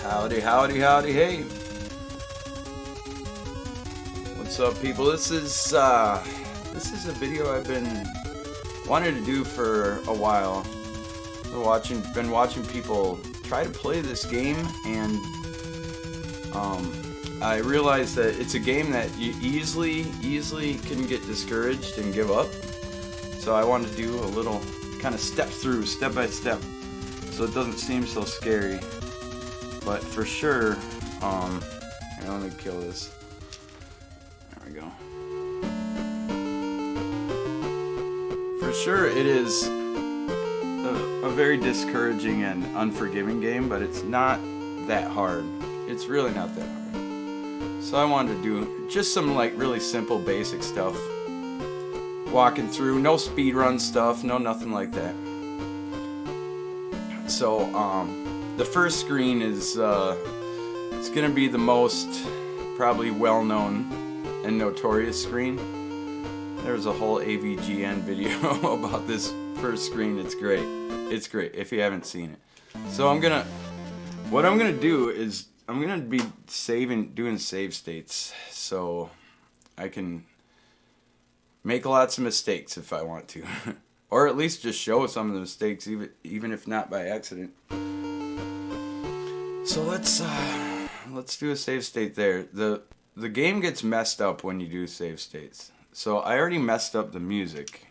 Howdy, howdy, howdy, hey. What's up, people? This is a video I've been wanting to do for a while. Been watching people try to play this game, and I realized that it's a game that you easily can get discouraged and give up. So I wanted to do a little kind of step by step, so it doesn't seem so scary. But for sure, here, let me kill this. There we go. For sure, it is a very discouraging and unforgiving game, but it's not that hard. It's really not that hard. So I wanted to do just some like really simple basic stuff. Walking through, no speedrun stuff, no nothing like that. So, the first screen is it's gonna be the most probably well-known and notorious screen. There's a whole AVGN video about this first screen. It's great. It's great if you haven't seen it. So what I'm gonna do is I'm gonna be doing save states, so I can make lots of mistakes if I want to, or at least just show some of the mistakes, even if not by accident. So let's do a save state there. The game gets messed up when you do save states. So I already messed up the music.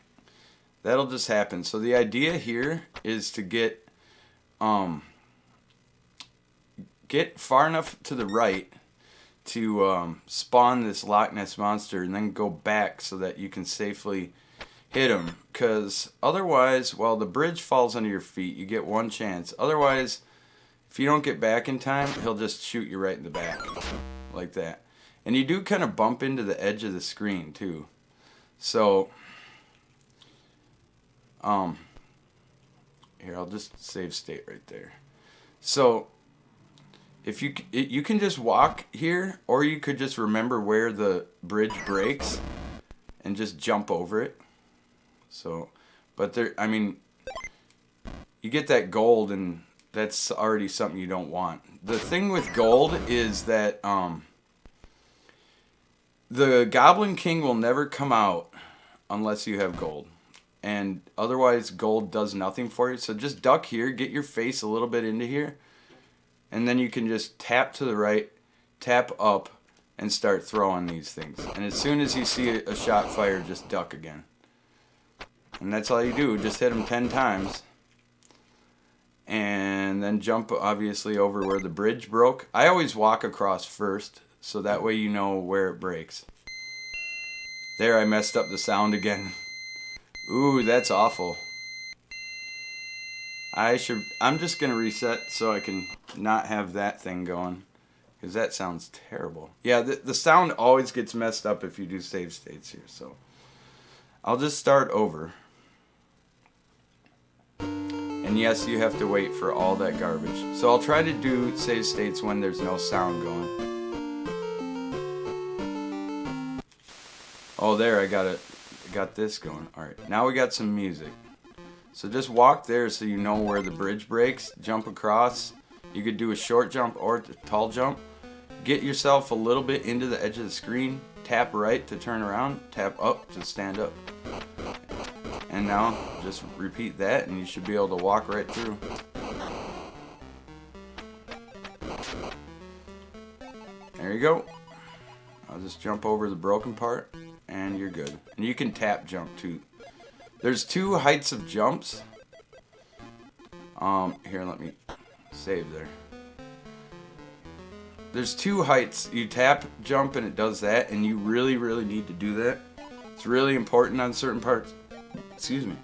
That'll just happen. So the idea here is to get far enough to the right to spawn this Loch Ness monster, and then go back so that you can safely hit him. Because otherwise, while the bridge falls under your feet, you get one chance. Otherwise, if you don't get back in time, he'll just shoot you right in the back, like that. And you do kind of bump into the edge of the screen, too. So, here, I'll just save state right there. So, if you can just walk here, or you could just remember where the bridge breaks and just jump over it. So, but I mean, you get that gold, and that's already something you don't want. The thing with gold is that the Goblin King will never come out unless you have gold. And otherwise, gold does nothing for you. So just duck here, get your face a little bit into here, and then you can just tap to the right, tap up, and start throwing these things. And as soon as you see a shot fired, just duck again. And that's all you do. Just hit them 10 times. And then jump, obviously, over where the bridge broke. I always walk across first, so that way you know where it breaks. There, I messed up the sound again. Ooh, that's awful. I'm just going to reset so I can not have that thing going, because that sounds terrible. Yeah, the sound always gets messed up if you do save states here, so I'll just start over. And yes, you have to wait for all that garbage. So I'll try to do save states when there's no sound going. Oh, there, I got this going. Alright, now we got some music. So just walk there so you know where the bridge breaks. Jump across. You could do a short jump or a tall jump. Get yourself a little bit into the edge of the screen. Tap right to turn around. Tap up to stand up. And now, just repeat that, and you should be able to walk right through. There you go. I'll just jump over the broken part, and you're good. And you can tap jump, too. There's 2 heights of jumps. Here, let me save there. There's 2 heights. You tap jump, and it does that, and you really need to do that. It's really important on certain parts. Excuse me.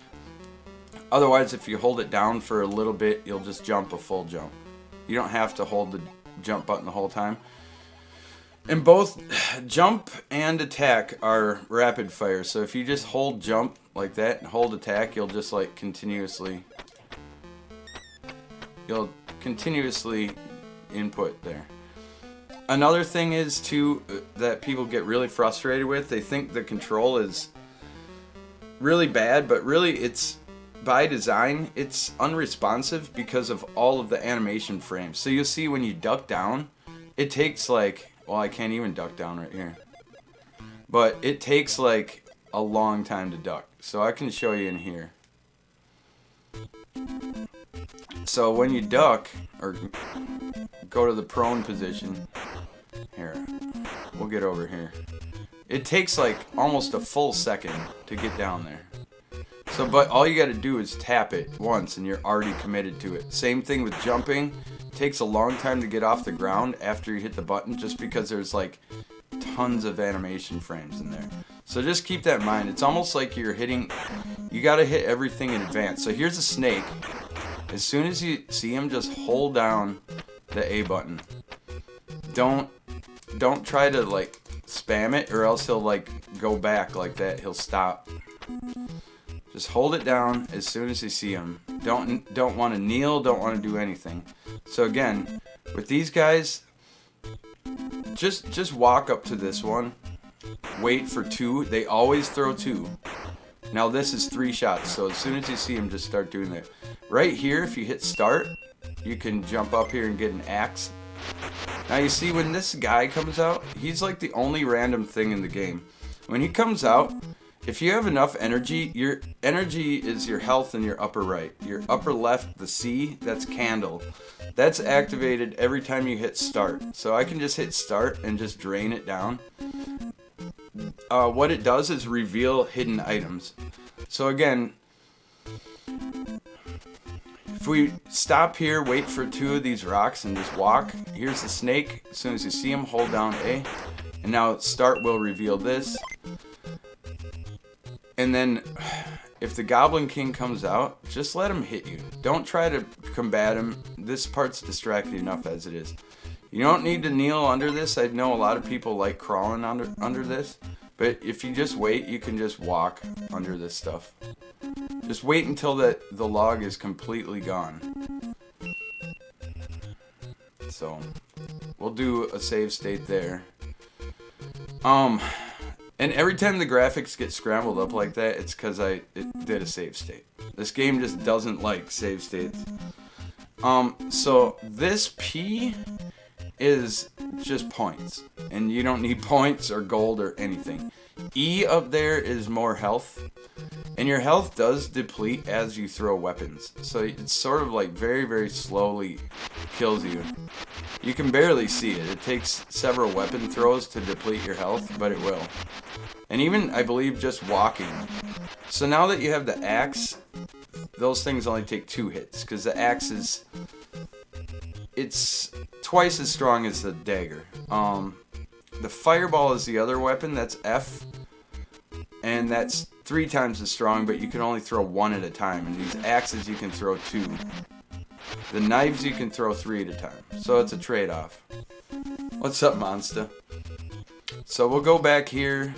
Otherwise, if you hold it down for a little bit, you'll just jump a full jump. You don't have to hold the jump button the whole time. And both jump and attack are rapid fire. So if you just hold jump like that and hold attack, you'll just like continuously input there. Another thing is too that people get really frustrated with. They think the control is really bad, but really it's by design, it's unresponsive because of all of the animation frames. So you'll see when you duck down, it takes like, well, I can't even duck down right here. But it takes like a long time to duck. So I can show you in here. So when you duck, or go to the prone position, here, we'll get over here. It takes like almost a full second to get down there. So, but all you got to do is tap it once and you're already committed to it. Same thing with jumping. It takes a long time to get off the ground after you hit the button, just because there's like tons of animation frames in there. So just keep that in mind. It's almost like you're hitting, you got to hit everything in advance. So here's a snake. As soon as you see him, just hold down the A button. Don't try to like spam it, or else he'll like go back like that. He'll stop. Just hold it down as soon as you see him. Don't want to kneel, don't want to do anything. So again, with these guys, just walk up to this one. Wait for 2. They always throw 2. Now this is 3 shots, so as soon as you see him, just start doing that. Right here, if you hit start, you can jump up here and get an axe. Now you see when this guy comes out, he's like the only random thing in the game. When he comes out, if you have enough energy, your energy is your health in your upper right. Your upper left, the C, that's candle. That's activated every time you hit start. So I can just hit start and just drain it down. What it does is reveal hidden items. So again, if we stop here, wait for 2 of these rocks and just walk. Here's the snake. As soon as you see him, hold down A. And now start will reveal this. And then if the Goblin King comes out, just let him hit you. Don't try to combat him. This part's distracting enough as it is. You don't need to kneel under this. I know a lot of people like crawling under this. But if you just wait, you can just walk under this stuff. Just wait until the log is completely gone. So, we'll do a save state there. And every time the graphics get scrambled up like that, it's because it did a save state. This game just doesn't like save states. So this P is just points, and you don't need points or gold or anything. E up there is more health, and your health does deplete as you throw weapons. So it's sort of like very, very slowly kills you. You can barely see it. It takes several weapon throws to deplete your health, but it will. And even, I believe, just walking. So now that you have the axe, those things only take 2 hits, because the axe is, it's twice as strong as the dagger. The fireball is the other weapon, that's F, and that's 3 times as strong, but you can only throw 1 at a time. And these axes you can throw 2. The knives you can throw 3 at a time. So it's a trade-off. What's up, Monster? So we'll go back here.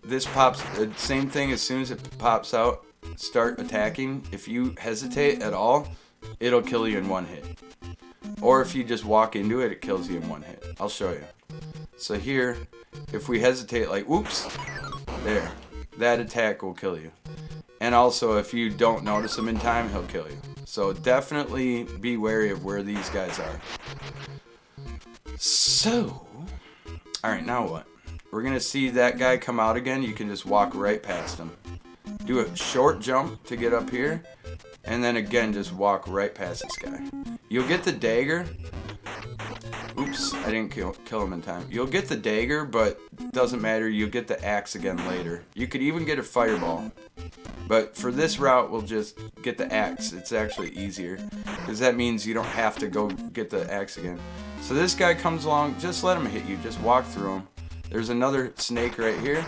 This pops, same thing, as soon as it pops out, start attacking. If you hesitate at all, it'll kill you in 1 hit. Or if you just walk into it, it kills you in 1 hit. I'll show you. So here, if we hesitate, like, whoops, there. That attack will kill you. And also, if you don't notice him in time, he'll kill you. So definitely be wary of where these guys are. So, alright, now what? We're going to see that guy come out again. You can just walk right past him. Do a short jump to get up here. And then again, just walk right past this guy. You'll get the dagger. Oops, I didn't kill him in time. You'll get the dagger, but doesn't matter. You'll get the axe again later. You could even get a fireball. But for this route, we'll just get the axe. It's actually easier, because that means you don't have to go get the axe again. So this guy comes along, just let him hit you. Just walk through him. There's another snake right here.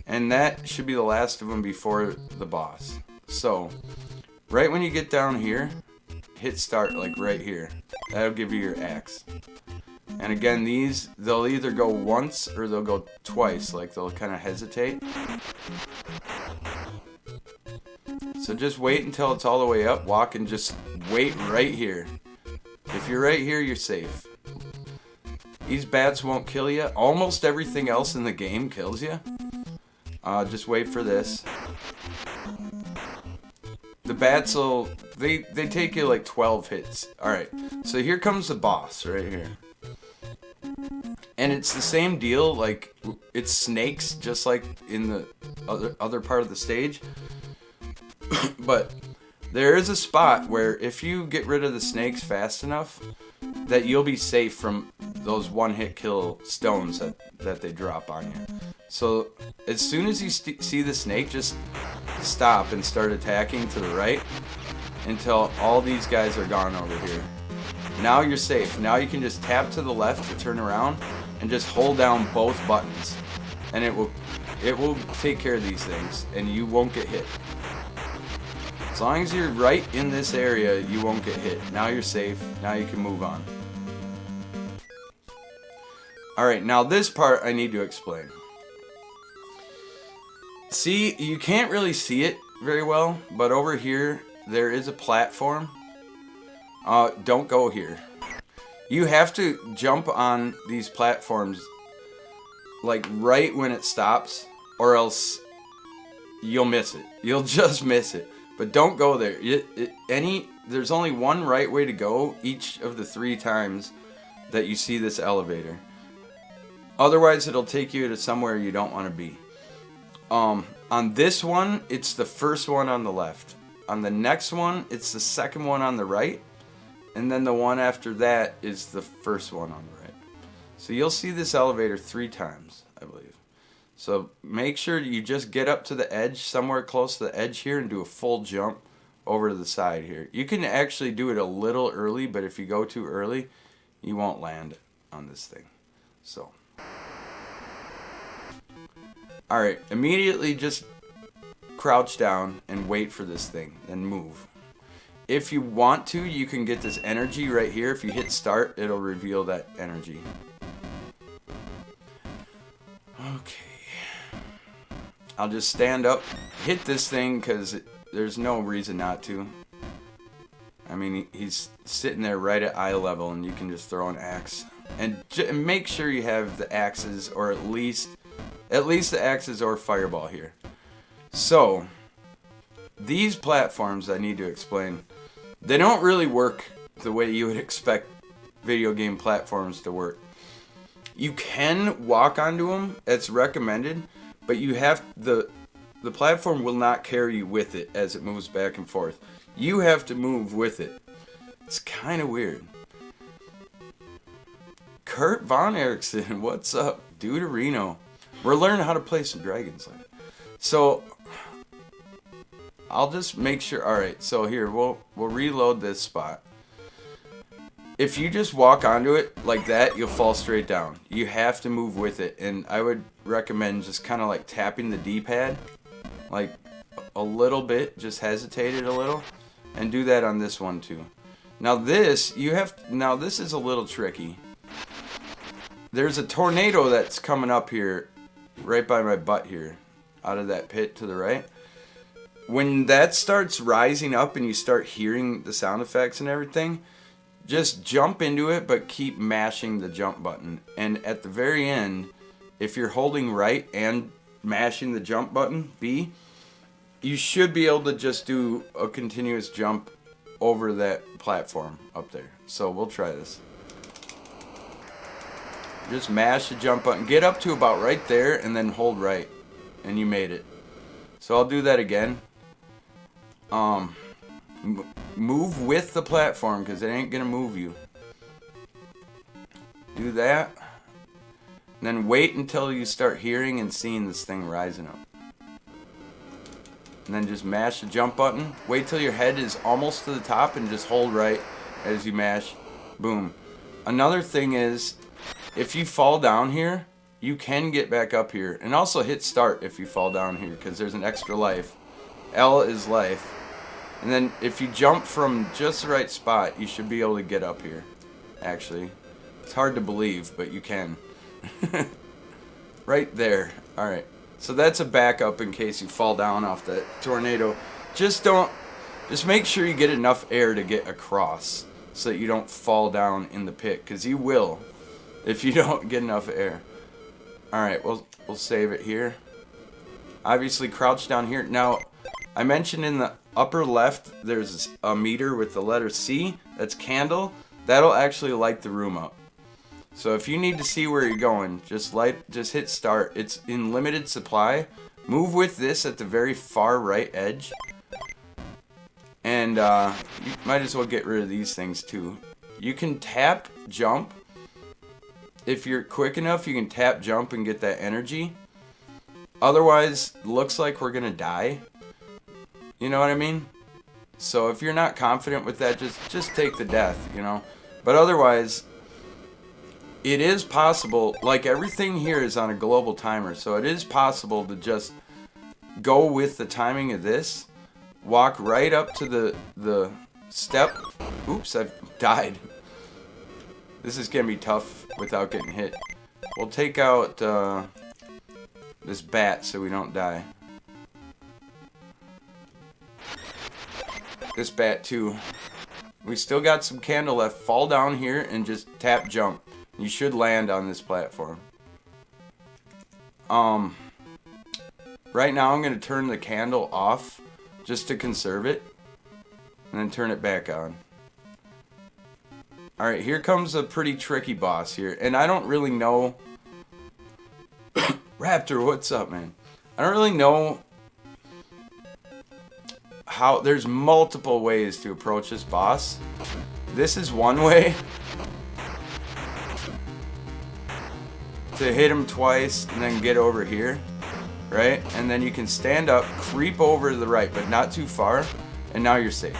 And that should be the last of them before the boss. So, right when you get down here, hit start, like right here. That'll give you your axe. And again, these, they'll either go once or they'll go twice. Like, they'll kind of hesitate. So just wait until it's all the way up. Walk and just wait right here. If you're right here, you're safe. These bats won't kill you. Almost everything else in the game kills you. Just wait for this. the bats will, they take you like 12 hits. Alright, so here comes the boss right here. And it's the same deal, like, it's snakes, just like in the other part of the stage. But there is a spot where if you get rid of the snakes fast enough, that you'll be safe from those one-hit kill stones that they drop on you. So as soon as you see the snake, just stop and start attacking to the right until all these guys are gone over here. Now you're safe. Now you can just tap to the left to turn around and just hold down both buttons, and it will take care of these things, and you won't get hit. As long as you're right in this area, you won't get hit. Now you're safe. Now you can move on. Alright, now this part I need to explain. See, you can't really see it very well, but over here there is a platform. Don't go here. You have to jump on these platforms like right when it stops, or else you'll miss it. You'll just miss it. But don't go there. There's only one right way to go each of the 3 times that you see this elevator. Otherwise, it'll take you to somewhere you don't want to be. On this one, it's the first one on the left. On the next one, it's the second one on the right. And then the one after that is the first one on the right. So you'll see this elevator 3 times, I believe. So make sure you just get up to the edge, somewhere close to the edge here, and do a full jump over to the side here. You can actually do it a little early, but if you go too early, you won't land on this thing. So, alright, immediately just crouch down and wait for this thing, then move. If you want to, you can get this energy right here. If you hit start, it'll reveal that energy. Okay. I'll just stand up, hit this thing, because there's no reason not to. I mean, he's sitting there right at eye level, and you can just throw an axe. And make sure you have the axes, or at least the axes or fireball here. So, these platforms I need to explain. They don't really work the way you would expect video game platforms to work. You can walk onto them, it's recommended, but you have the platform will not carry you with it as it moves back and forth. You have to move with it. It's kind of weird. Kurt Von Erickson, what's up? Deuterino. We're learning how to play some Dragon's Lair. So I'll just make sure. Alright, so here, we'll reload this spot. If you just walk onto it like that, you'll fall straight down. You have to move with it, and I would recommend just kind of like tapping the D-pad, like a little bit, just hesitate it a little, and do that on this one too. Now this is a little tricky. There's a tornado that's coming up here, right by my butt here, out of that pit to the right. When that starts rising up and you start hearing the sound effects and everything, just jump into it, but keep mashing the jump button. And at the very end, if you're holding right and mashing the jump button, B, you should be able to just do a continuous jump over that platform up there. So we'll try this. Just mash the jump button. Get up to about right there and then hold right. And you made it. So I'll do that again. Move with the platform, because it ain't gonna move you. Do that. And then wait until you start hearing and seeing this thing rising up. And then just mash the jump button. Wait till your head is almost to the top and just hold right as you mash. Boom. Another thing is, if you fall down here, you can get back up here. And also hit start if you fall down here, because there's an extra life. L is life. And then if you jump from just the right spot, you should be able to get up here. Actually, it's hard to believe, but you can. Right there. Alright. So that's a backup in case you fall down off that tornado. Just make sure you get enough air to get across, so that you don't fall down in the pit, because you will if you don't get enough air. Alright, we'll save it here. Obviously crouch down here. Now, I mentioned in the upper left there's a meter with the letter C. That's candle. That'll actually light the room up. So if you need to see where you're going, just hit start. It's in limited supply. Move with this at the very far right edge. And you might as well get rid of these things too. You can tap jump. If you're quick enough, you can tap jump and get that energy. Otherwise, looks like we're gonna die. You know what I mean? So if you're not confident with that, just take the death, you know. But otherwise, it is possible, like everything here is on a global timer, so it is possible to just go with the timing of this, walk right up to the step. Oops, I've died. This is gonna be tough without getting hit. We'll take out this bat so we don't die. This bat too. We still got some candle left. Fall down here and just tap jump. You should land on this platform. Right now I'm going to turn the candle off just to conserve it. And then turn it back on. Alright, here comes a pretty tricky boss here. And I don't really know... Raptor, what's up, man? I don't really know how... There's multiple ways to approach this boss. This is one way. To hit him twice and then get over here, right? And then you can stand up, creep over to the right, but not too far, and now you're safe.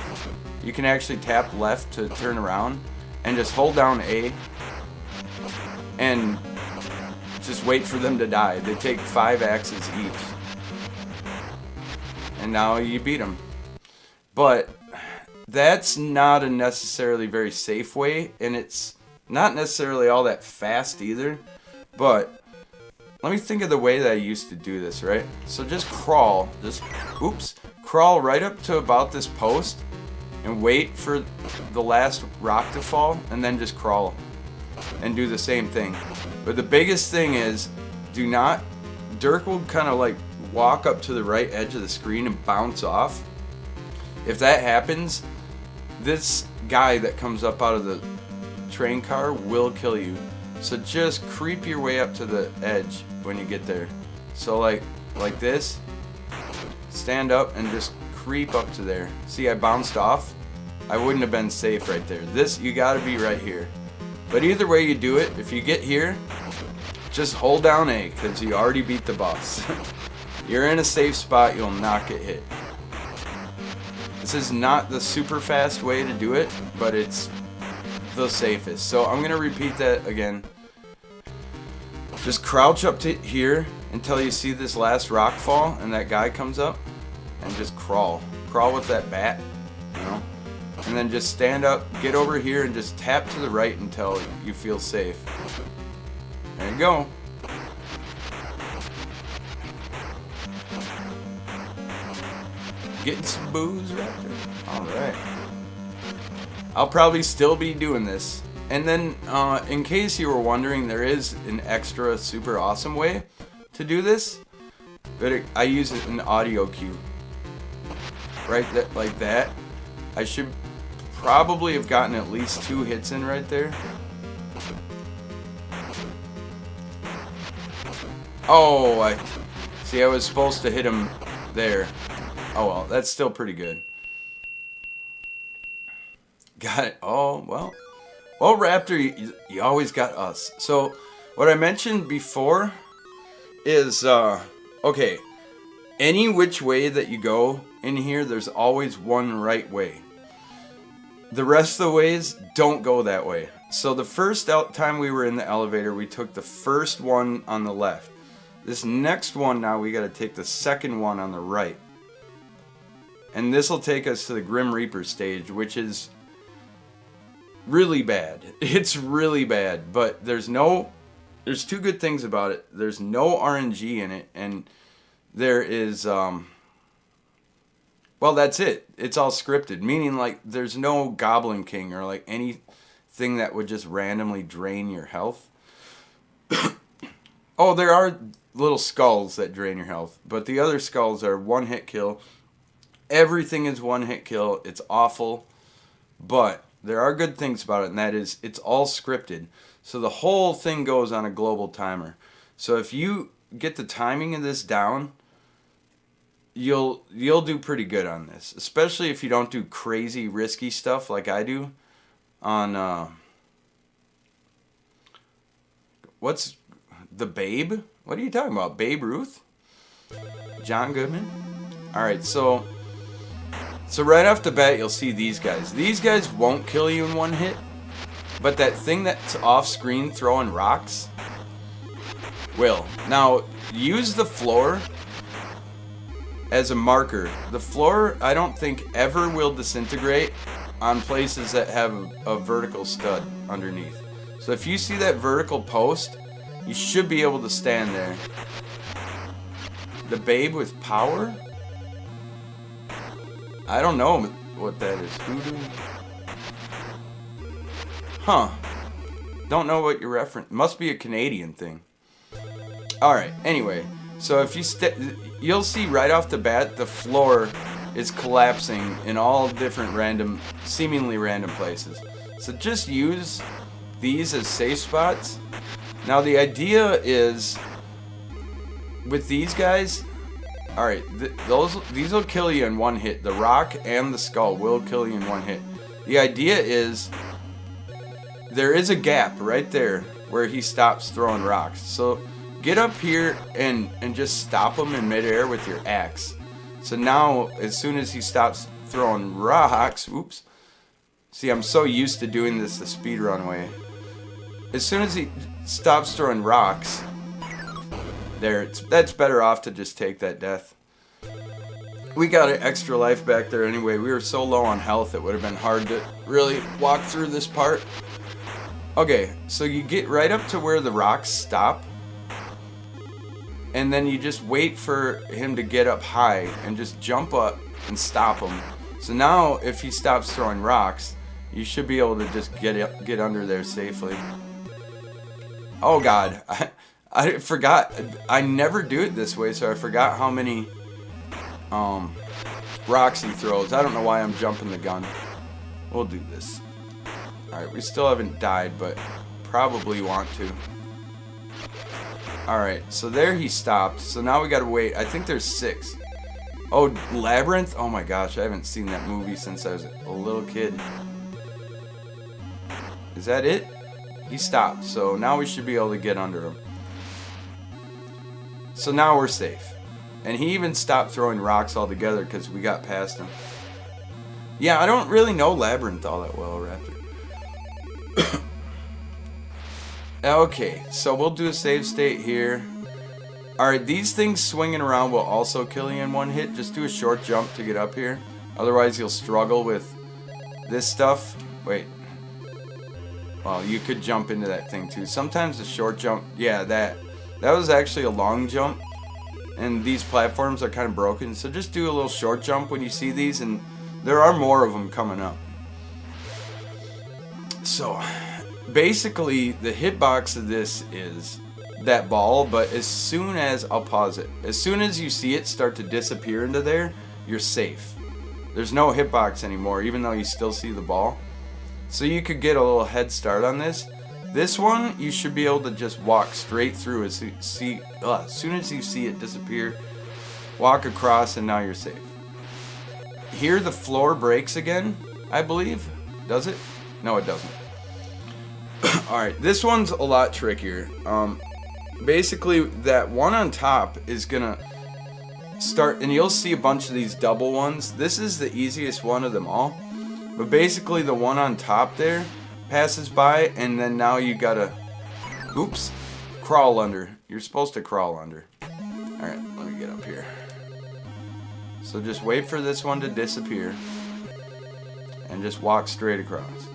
You can actually tap left to turn around and just hold down A and just wait for them to die. They take 5 axes each. And now you beat them. But that's not a necessarily very safe way, and it's not necessarily all that fast either. But let me think of the way that I used to do this, right? So just crawl, crawl right up to about this post and wait for the last rock to fall, and then just crawl and do the same thing. But the biggest thing is, do not, Dirk will kind of like walk up to the right edge of the screen and bounce off. If that happens, this guy that comes up out of the train car will kill you. So just creep your way up to the edge when you get there. So like this, stand up and just creep up to there. See, I bounced off. I wouldn't have been safe right there. This, you gotta be right here. But either way you do it, if you get here, just hold down A, because you already beat the boss. You're in a safe spot, you'll not get hit. This is not the super fast way to do it, but it's the safest. So I'm gonna repeat that again. Just crouch up to here until you see this last rock fall and that guy comes up, and just crawl with that bat, you know, and then just stand up, get over here, and just tap to the right until you feel safe. There you go. Getting some booze right there. Alright. I'll probably still be doing this. And then, in case you were wondering, there is an extra super awesome way to do this. But I use it in audio cue. Right, like that. I should probably have gotten at least 2 hits in right there. Oh, I was supposed to hit him there. Oh well, that's still pretty good. Got it. Oh, well. Well, Raptor, you always got us. So, what I mentioned before is, okay, any which way that you go in here, there's always one right way. The rest of the ways, don't go that way. So, the first time we were in the elevator, we took the first one on the left. This next one now, we got to take the second one on the right. And this will take us to the Grim Reaper stage, which is really bad. It's really bad, but there's 2 good things about it. There's no RNG in it, and there is, well, that's it. It's all scripted, meaning like there's no Goblin King or like anything that would just randomly drain your health. Oh, there are little skulls that drain your health, but the other skulls are 1-hit kill. everything is one-hit kill. It's awful. But there are good things about it, and that is it's all scripted. So the whole thing goes on a global timer. So if you get the timing of this down, you'll do pretty good on this. Especially if you don't do crazy risky stuff like I do on what's the Babe? What are you talking about? Babe Ruth? John Goodman? Alright, so right off the bat, you'll see these guys. These guys won't kill you in one hit, but that thing that's off screen throwing rocks will. Now, use the floor as a marker. The floor, I don't think, ever will disintegrate on places that have a vertical stud underneath. So if you see that vertical post, you should be able to stand there. The Babe with power? I don't know what that is. Hoodoo? Huh. Don't know what you're referencing. Must be a Canadian thing. Alright, anyway. So if you you'll see right off the bat the floor is collapsing in all different random, seemingly random places. So just use these as safe spots. Now the idea is with these guys, alright, these will kill you in one hit. The rock and the skull will kill you in one hit. The idea is there is a gap right there where he stops throwing rocks. So get up here and just stop him in midair with your axe. So now, as soon as he stops throwing rocks, oops. See, I'm so used to doing this the speedrun way. As soon as he stops throwing rocks, that's better off to just take that death. We got an extra life back there anyway. We were so low on health it would have been hard to really walk through this part. Okay, so you get right up to where the rocks stop, and then you just wait for him to get up high and just jump up and stop him. So now if he stops throwing rocks, you should be able to just get under there safely. Oh god, I forgot. I never do it this way, so I forgot how many rocks he throws. I don't know why I'm jumping the gun. We'll do this. Alright, we still haven't died, but probably want to. Alright, so there he stopped. So now we gotta wait. I think there's 6. Oh, Labyrinth? Oh my gosh, I haven't seen that movie since I was a little kid. Is that it? He stopped, so now we should be able to get under him. So now we're safe. And he even stopped throwing rocks altogether because we got past him. Yeah, I don't really know Labyrinth all that well, Raptor. Okay, so we'll do a save state here. Alright, these things swinging around will also kill you in one hit. Just do a short jump to get up here. Otherwise, you'll struggle with this stuff. Wait. Well, you could jump into that thing too. Sometimes a short jump, yeah, that was actually a long jump. And these platforms are kind of broken. So just do a little short jump when you see these, and there are more of them coming up. So, basically, the hitbox of this is that ball, but as soon as, I'll pause it, as soon as you see it start to disappear into there, you're safe. There's no hitbox anymore, even though you still see the ball. So you could get a little head start on this. This one, you should be able to just walk straight through as soon as you see it disappear, walk across, and now you're safe. Here the floor breaks again, I believe. Does it? No, it doesn't. Alright, this one's a lot trickier. Basically, that one on top is gonna start, and you'll see a bunch of these double ones. This is the easiest one of them all. But basically, the one on top there passes by, and then now you gotta, oops, crawl under. You're supposed to crawl under. Alright, let me get up here. So just wait for this one to disappear, and just walk straight across.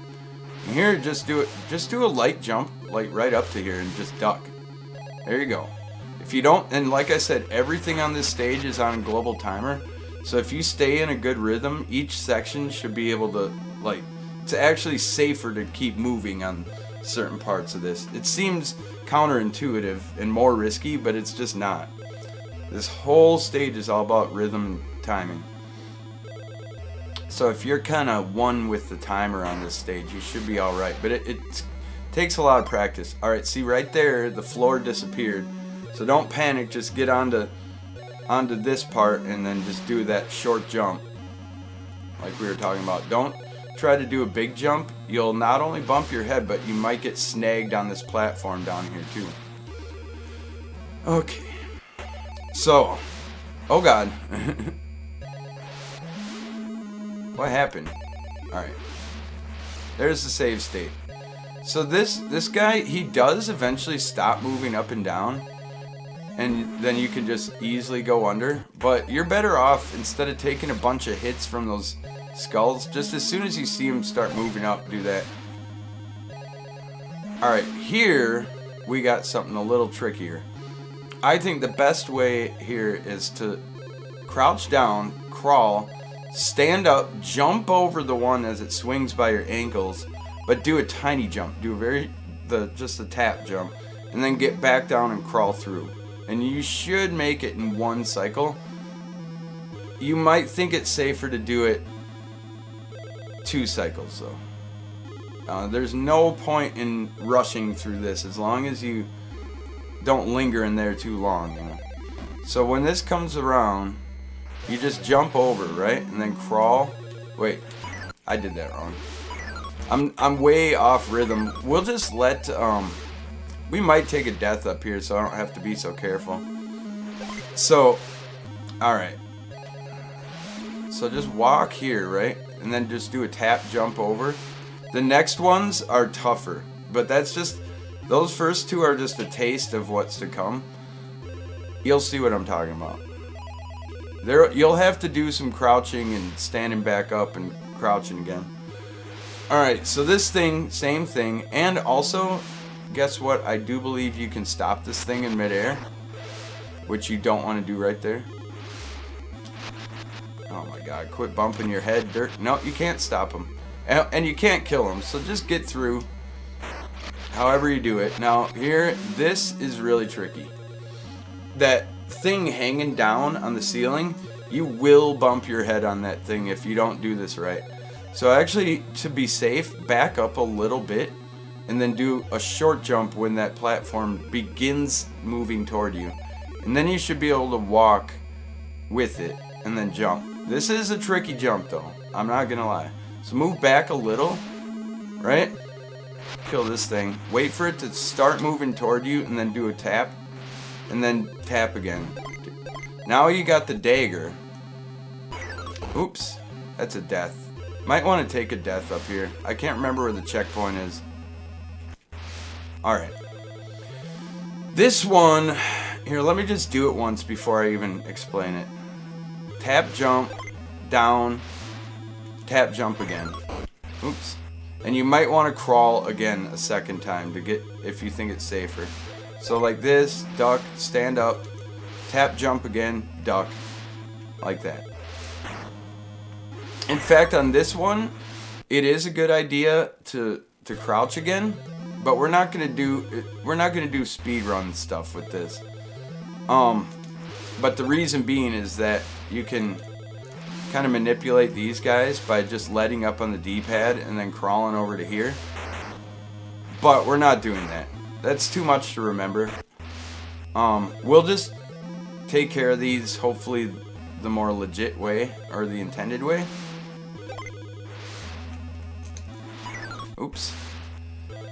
And here, just do a light jump, like right up to here, and just duck. There you go. If you don't, and like I said, everything on this stage is on global timer. So if you stay in a good rhythm, each section should be able to, like, it's actually safer to keep moving on certain parts of this. It seems counterintuitive and more risky, but it's just not. This whole stage is all about rhythm and timing. So if you're kind of one with the timer on this stage, you should be alright. But it takes a lot of practice. Alright, see right there, the floor disappeared. So don't panic, just get onto this part and then just do that short jump like we were talking about. Don't try to do a big jump. You'll not only bump your head, but you might get snagged on this platform down here too. Okay. So, oh god. What happened? Alright. There's the save state. So this guy, he does eventually stop moving up and down. And then you can just easily go under. But you're better off, instead of taking a bunch of hits from those skulls, just as soon as you see him start moving up, do that. Alright, here we got something a little trickier. I think the best way here is to crouch down, crawl, stand up, jump over the one as it swings by your ankles, but do a tiny jump. Do just a tap jump, and then get back down and crawl through. And you should make it in one cycle. You might think it's safer to do it 2 cycles though. There's no point in rushing through this as long as you don't linger in there too long, you know. So when this comes around, you just jump over, right? And then crawl. Wait, I did that wrong. I'm way off rhythm. We'll just let we might take a death up here, so I don't have to be so careful. So, alright. So just walk here, right? And then just do a tap jump over. The next ones are tougher, but that's just, those first 2 are just a taste of what's to come. You'll see what I'm talking about. You'll have to do some crouching and standing back up and crouching again. Alright, so this thing, same thing, and also, guess what? I do believe you can stop this thing in midair, which you don't want to do right there. Oh my god, quit bumping your head, dirt. No, you can't stop him. And you can't kill him, so just get through however you do it. Now, here, this is really tricky. That thing hanging down on the ceiling, you will bump your head on that thing if you don't do this right. So actually, to be safe, back up a little bit and then do a short jump when that platform begins moving toward you. And then you should be able to walk with it and then jump. This is a tricky jump though, I'm not gonna lie. So move back a little, right? Kill this thing. Wait for it to start moving toward you and then do a tap. And then tap again. Now you got the dagger. Oops, that's a death. Might want to take a death up here. I can't remember where the checkpoint is. Alright. This one, here, let me just do it once before I even explain it. Tap jump, down, tap jump again. Oops. And you might want to crawl again a second time to get, if you think it's safer. So like this, duck, stand up, tap jump again, duck, like that. In fact, on this one, it is a good idea to crouch again, but we're not gonna do speed run stuff with this. But the reason being is that you can kind of manipulate these guys by just letting up on the D-pad and then crawling over to here. But we're not doing that. That's too much to remember. We'll just take care of these, hopefully the more legit way, or the intended way. Oops.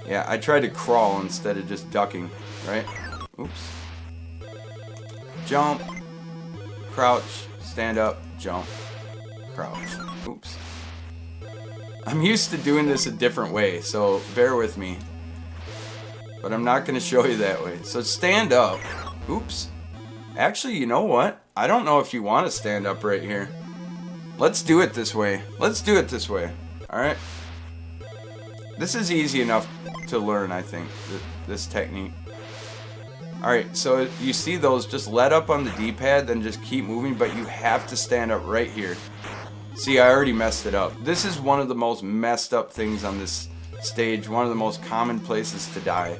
Yeah, I tried to crawl instead of just ducking, right? Oops. Jump, crouch, stand up, jump, crouch. Oops. I'm used to doing this a different way, so bear with me. But I'm not going to show you that way. So stand up. Oops. Actually, you know what? I don't know if you want to stand up right here. Let's do it this way. Let's do it this way. Alright? This is easy enough to learn, I think, this technique. Alright, so you see those, just let up on the D-pad, then just keep moving, but you have to stand up right here. See, I already messed it up. This is one of the most messed up things on this stage, one of the most common places to die.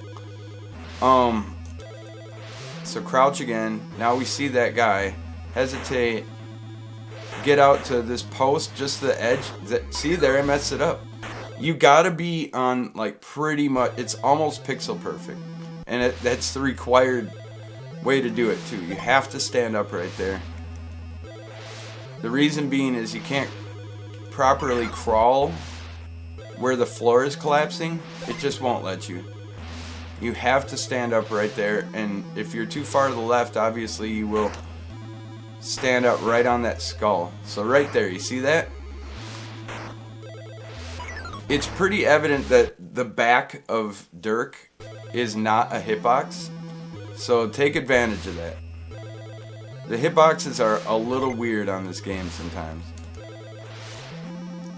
So crouch again. Now we see that guy. Hesitate. get out to this post, just the edge. See, there I messed it up. You gotta be on like pretty much, it's almost pixel perfect. And that's the required way to do it too. You have to stand up right there. The reason being is you can't properly crawl where the floor is collapsing. It just won't let you. You have to stand up right there, and if you're too far to the left, obviously you will stand up right on that skull. So right there, you see that? It's pretty evident that the back of Dirk is not a hitbox, so take advantage of that. The hitboxes are a little weird on this game sometimes.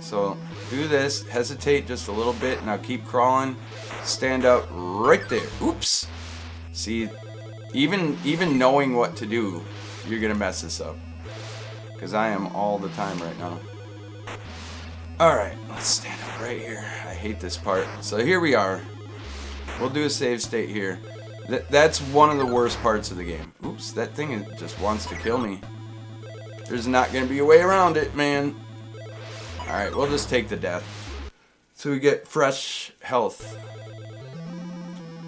So do this, hesitate just a little bit, now keep crawling, stand up right there. Oops! See, even knowing what to do, you're gonna mess this up. Because I am all the time right now. Alright, let's stand up right here. I hate this part. So here we are. We'll do a save state here. That's one of the worst parts of the game. Oops, that thing just wants to kill me. There's not gonna be a way around it, man. Alright, we'll just take the death. So we get fresh health.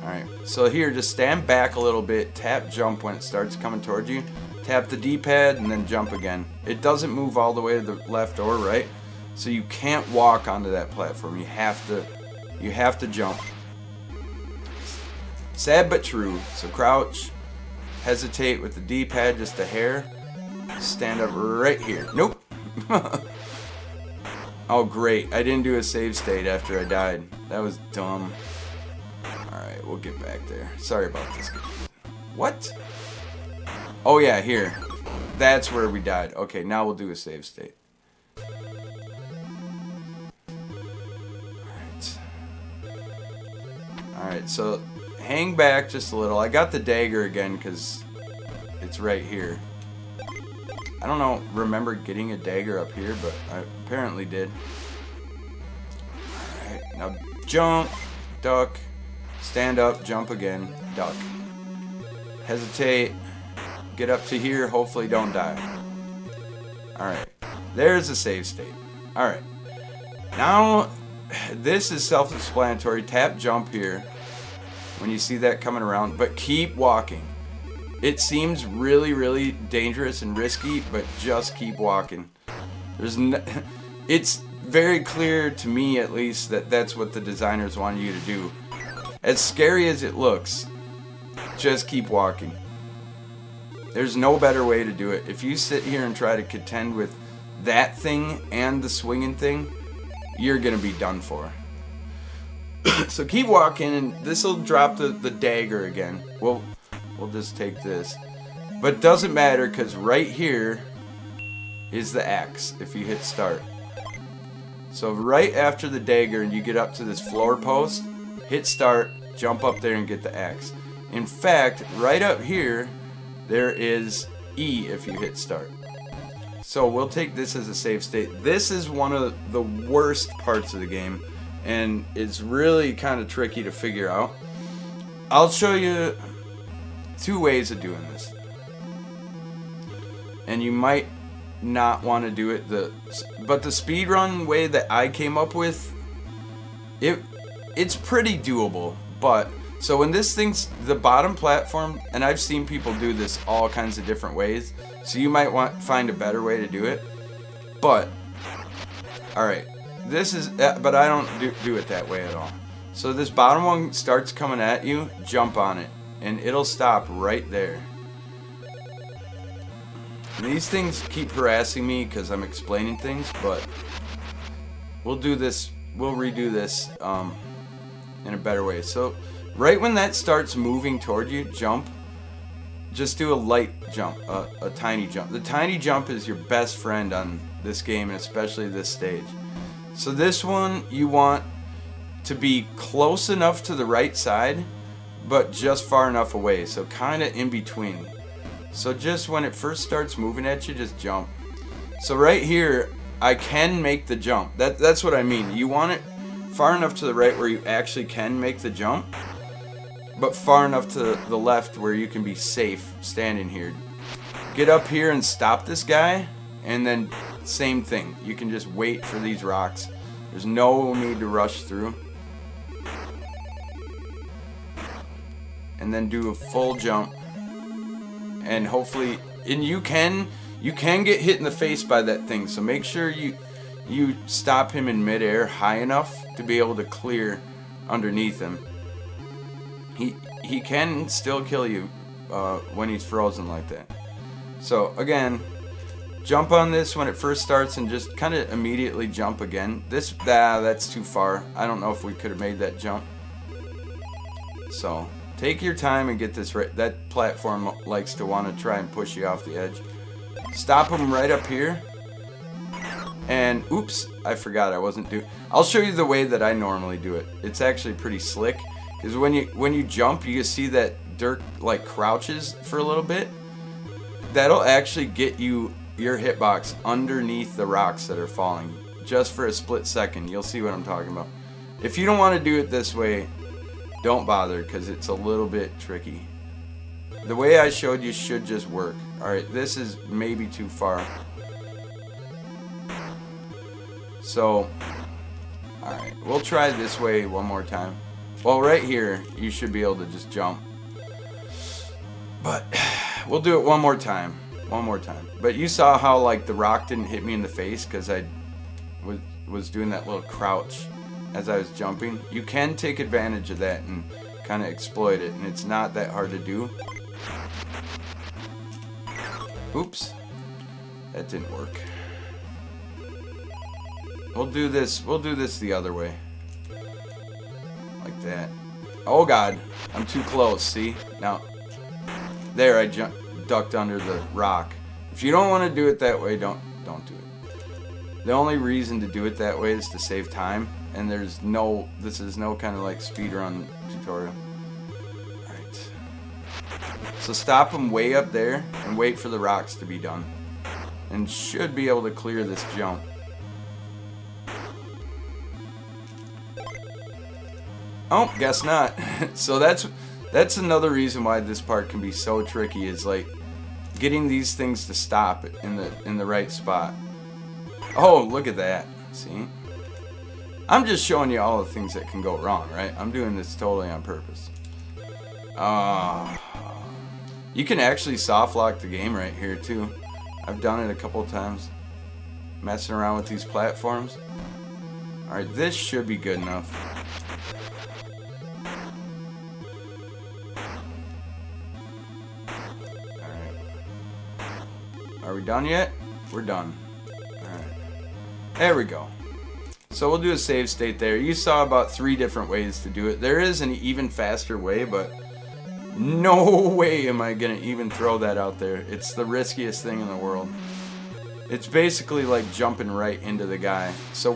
Alright, so here, just stand back a little bit, tap jump when it starts coming towards you. Tap the D-pad and then jump again. It doesn't move all the way to the left or right, so you can't walk onto that platform. You have to jump. Sad but true. So crouch, hesitate with the D-pad just a hair, stand up right here. Nope. Oh great, I didn't do a save state after I died. That was dumb. Alright, we'll get back there. Sorry about this. What? Oh yeah, here. That's where we died. Okay, now we'll do a save state. Alright, so hang back just a little. I got the dagger again because it's right here. I don't know, remember getting a dagger up here, but I apparently did. Alright, now jump, duck, stand up, jump again, duck. Hesitate, get up to here, hopefully don't die. Alright, there's a save state. Alright, now this is self-explanatory. Tap jump here when you see that coming around, but keep walking. It seems really, really dangerous and risky, but just keep walking. It's very clear to me, at least, that that's what the designers wanted you to do. As scary as it looks, just keep walking. There's no better way to do it. If you sit here and try to contend with that thing and the swinging thing, you're gonna be done for. So keep walking, and this will drop the dagger again. We'll just take this. But it doesn't matter, because right here is the axe if you hit start. So right after the dagger and you get up to this floor post, hit start, jump up there and get the axe. In fact, right up here, there is E if you hit start. So we'll take this as a save state. This is one of the worst parts of the game, and it's really kind of tricky to figure out. I'll show you two ways of doing this, and you might not want to do it but the speedrun way that I came up with, it's pretty doable. But so when this thing's the bottom platform, and I've seen people do this all kinds of different ways, so you might find a better way to do it. But alright, this is, but I don't do it that way at all. So this bottom one starts coming at you, jump on it, and it'll stop right there. And these things keep harassing me because I'm explaining things, but we'll do this, we'll redo this in a better way. So right when that starts moving toward you, jump. Just do a light jump, a tiny jump. The tiny jump is your best friend on this game, and especially this stage. So this one, you want to be close enough to the right side, but just far enough away, so kind of in between. So just when it first starts moving at you, just jump. So right here, I can make the jump. That's what I mean. You want it far enough to the right where you actually can make the jump, but far enough to the left where you can be safe standing here. Get up here and stop this guy, and then same thing. You can just wait for these rocks. There's no need to rush through. And then do a full jump. And hopefully, and you can get hit in the face by that thing. So make sure you stop him in midair high enough to be able to clear underneath him. He can still kill you when he's frozen like that. So again, jump on this when it first starts and just kind of immediately jump again. That's too far. I don't know if we could have made that jump. So take your time and get this right. That platform likes to want to try and push you off the edge. Stop him right up here. And oops, I forgot I wasn't doing. I'll show you the way that I normally do it. It's actually pretty slick, because when you jump, you can see that dirt like crouches for a little bit. That'll actually get you your hitbox underneath the rocks that are falling, just for a split second. You'll see what I'm talking about. If you don't want to do it this way, don't bother, because it's a little bit tricky. The way I showed you should just work. Alright, this is maybe too far. So, alright, we'll try this way one more time. Well, right here, you should be able to just jump. But, we'll do it one more time. One more time. But you saw how, like, the rock didn't hit me in the face because I was doing that little crouch as I was jumping. You can take advantage of that and kind of exploit it, and it's not that hard to do. Oops. That didn't work. We'll do this the other way. Like that. Oh god, I'm too close, see? Now, there I ducked under the rock. If you don't want to do it that way, don't do it. The only reason to do it that way is to save time, and this is no kind of like speedrun tutorial. Alright. So stop them way up there and wait for the rocks to be done. And should be able to clear this jump. Oh, guess not. So that's another reason why this part can be so tricky, is like getting these things to stop in the right spot. Oh, look at that. See? I'm just showing you all the things that can go wrong, right? I'm doing this totally on purpose. You can actually soft lock the game right here too. I've done it a couple of times, messing around with these platforms. Alright, this should be good enough. Are we done yet? We're done. Alright. There we go. So we'll do a save state there. You saw about 3 different ways to do it. There is an even faster way, but no way am I going to even throw that out there. It's the riskiest thing in the world. It's basically like jumping right into the guy. So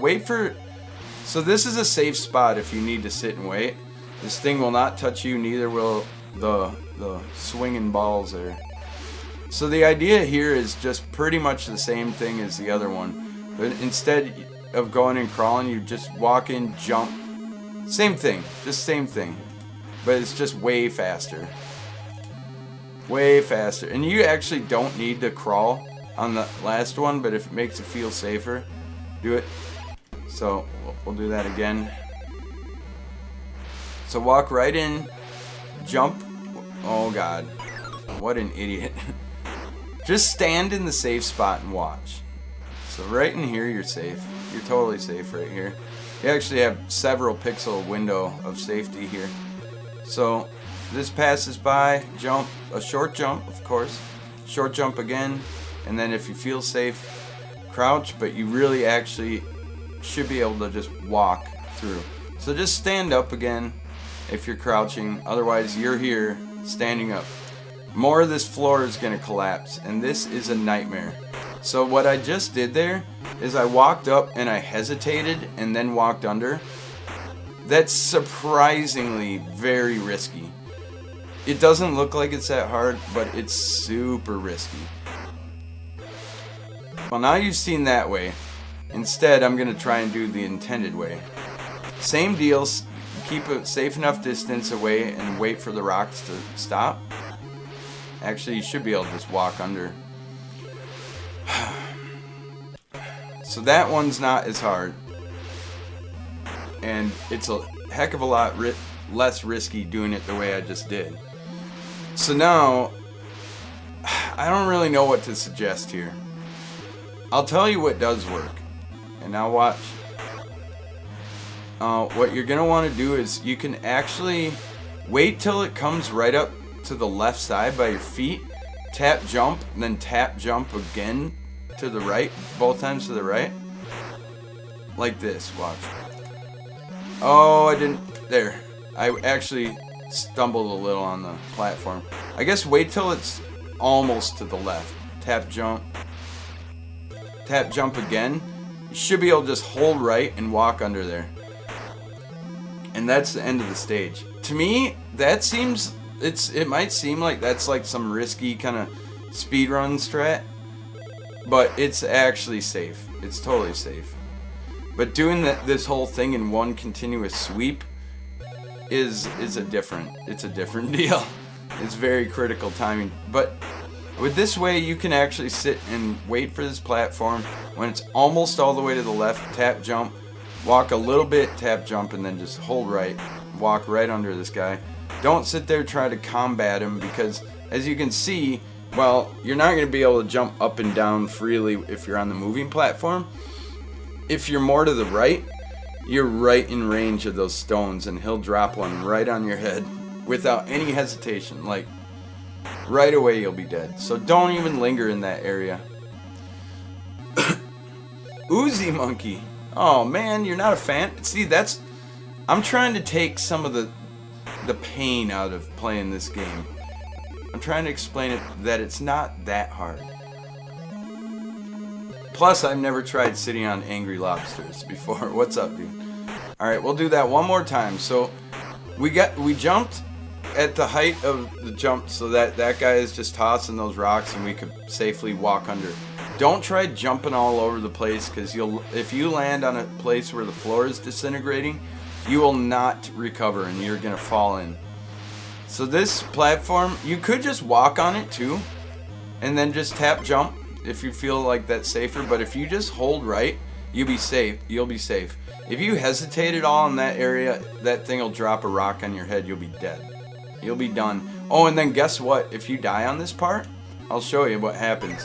so this is a safe spot if you need to sit and wait. This thing will not touch you, neither will the swinging balls there. So the idea here is just pretty much the same thing as the other one, but instead of going and crawling, you just walk in, jump. Same thing, just same thing, but it's just way faster. Way faster. And you actually don't need to crawl on the last one, but if it makes it feel safer, do it. So we'll do that again. So walk right in, jump. Oh god, what an idiot. Just stand in the safe spot and watch. So right in here, you're safe. You're totally safe right here. You actually have several pixel window of safety here. So this passes by, jump, a short jump, of course. Short jump again, and then if you feel safe, crouch, but you really actually should be able to just walk through. So just stand up again if you're crouching. Otherwise, you're here standing up. More of this floor is going to collapse, and this is a nightmare. So what I just did there is I walked up and I hesitated and then walked under. That's surprisingly very risky. It doesn't look like it's that hard, but it's super risky. Well, now you've seen that way. Instead, I'm going to try and do the intended way. Same deal, keep a safe enough distance away and wait for the rocks to stop. Actually, you should be able to just walk under. So that one's not as hard. And it's a heck of a lot less risky doing it the way I just did. So now, I don't really know what to suggest here. I'll tell you what does work. And now watch. What you're going to want to do is you can actually wait till it comes right up to the left side by your feet. Tap jump, and then tap jump again to the right. Both times to the right. Like this. Watch. Oh, I didn't. There. I actually stumbled a little on the platform. I guess wait till it's almost to the left. Tap jump. Tap jump again. You should be able to just hold right and walk under there. And that's the end of the stage. To me, that seems, it might seem like that's like some risky kind of speedrun strat, but it's actually safe. It's totally safe. But doing this whole thing in one continuous sweep is a different deal. It's very critical timing. But with this way, you can actually sit and wait for this platform. When it's almost all the way to the left, tap jump, walk a little bit, tap jump, and then just hold right, walk right under this guy. Don't sit there trying to combat him, because as you can see, well, you're not going to be able to jump up and down freely if you're on the moving platform. If you're more to the right, you're right in range of those stones, and he'll drop one right on your head without any hesitation. Like, right away you'll be dead. So don't even linger in that area. Oozy Monkey. Oh man, you're not a fan? See, I'm trying to take some of the pain out of playing this game. I'm trying to explain it that it's not that hard. Plus, I've never tried sitting on angry lobsters before. What's up, dude? Alright, we'll do that one more time. So, we jumped at the height of the jump, so that guy is just tossing those rocks and we could safely walk under. Don't try jumping all over the place, because if you land on a place where the floor is disintegrating, you will not recover and you're going to fall in. So this platform, you could just walk on it too, and then just tap jump if you feel like that's safer. But if you just hold right, you'll be safe. If you hesitate at all in that area, that thing will drop a rock on your head. You'll be dead. You'll be done. Oh, and then guess what? If you die on this part, I'll show you what happens.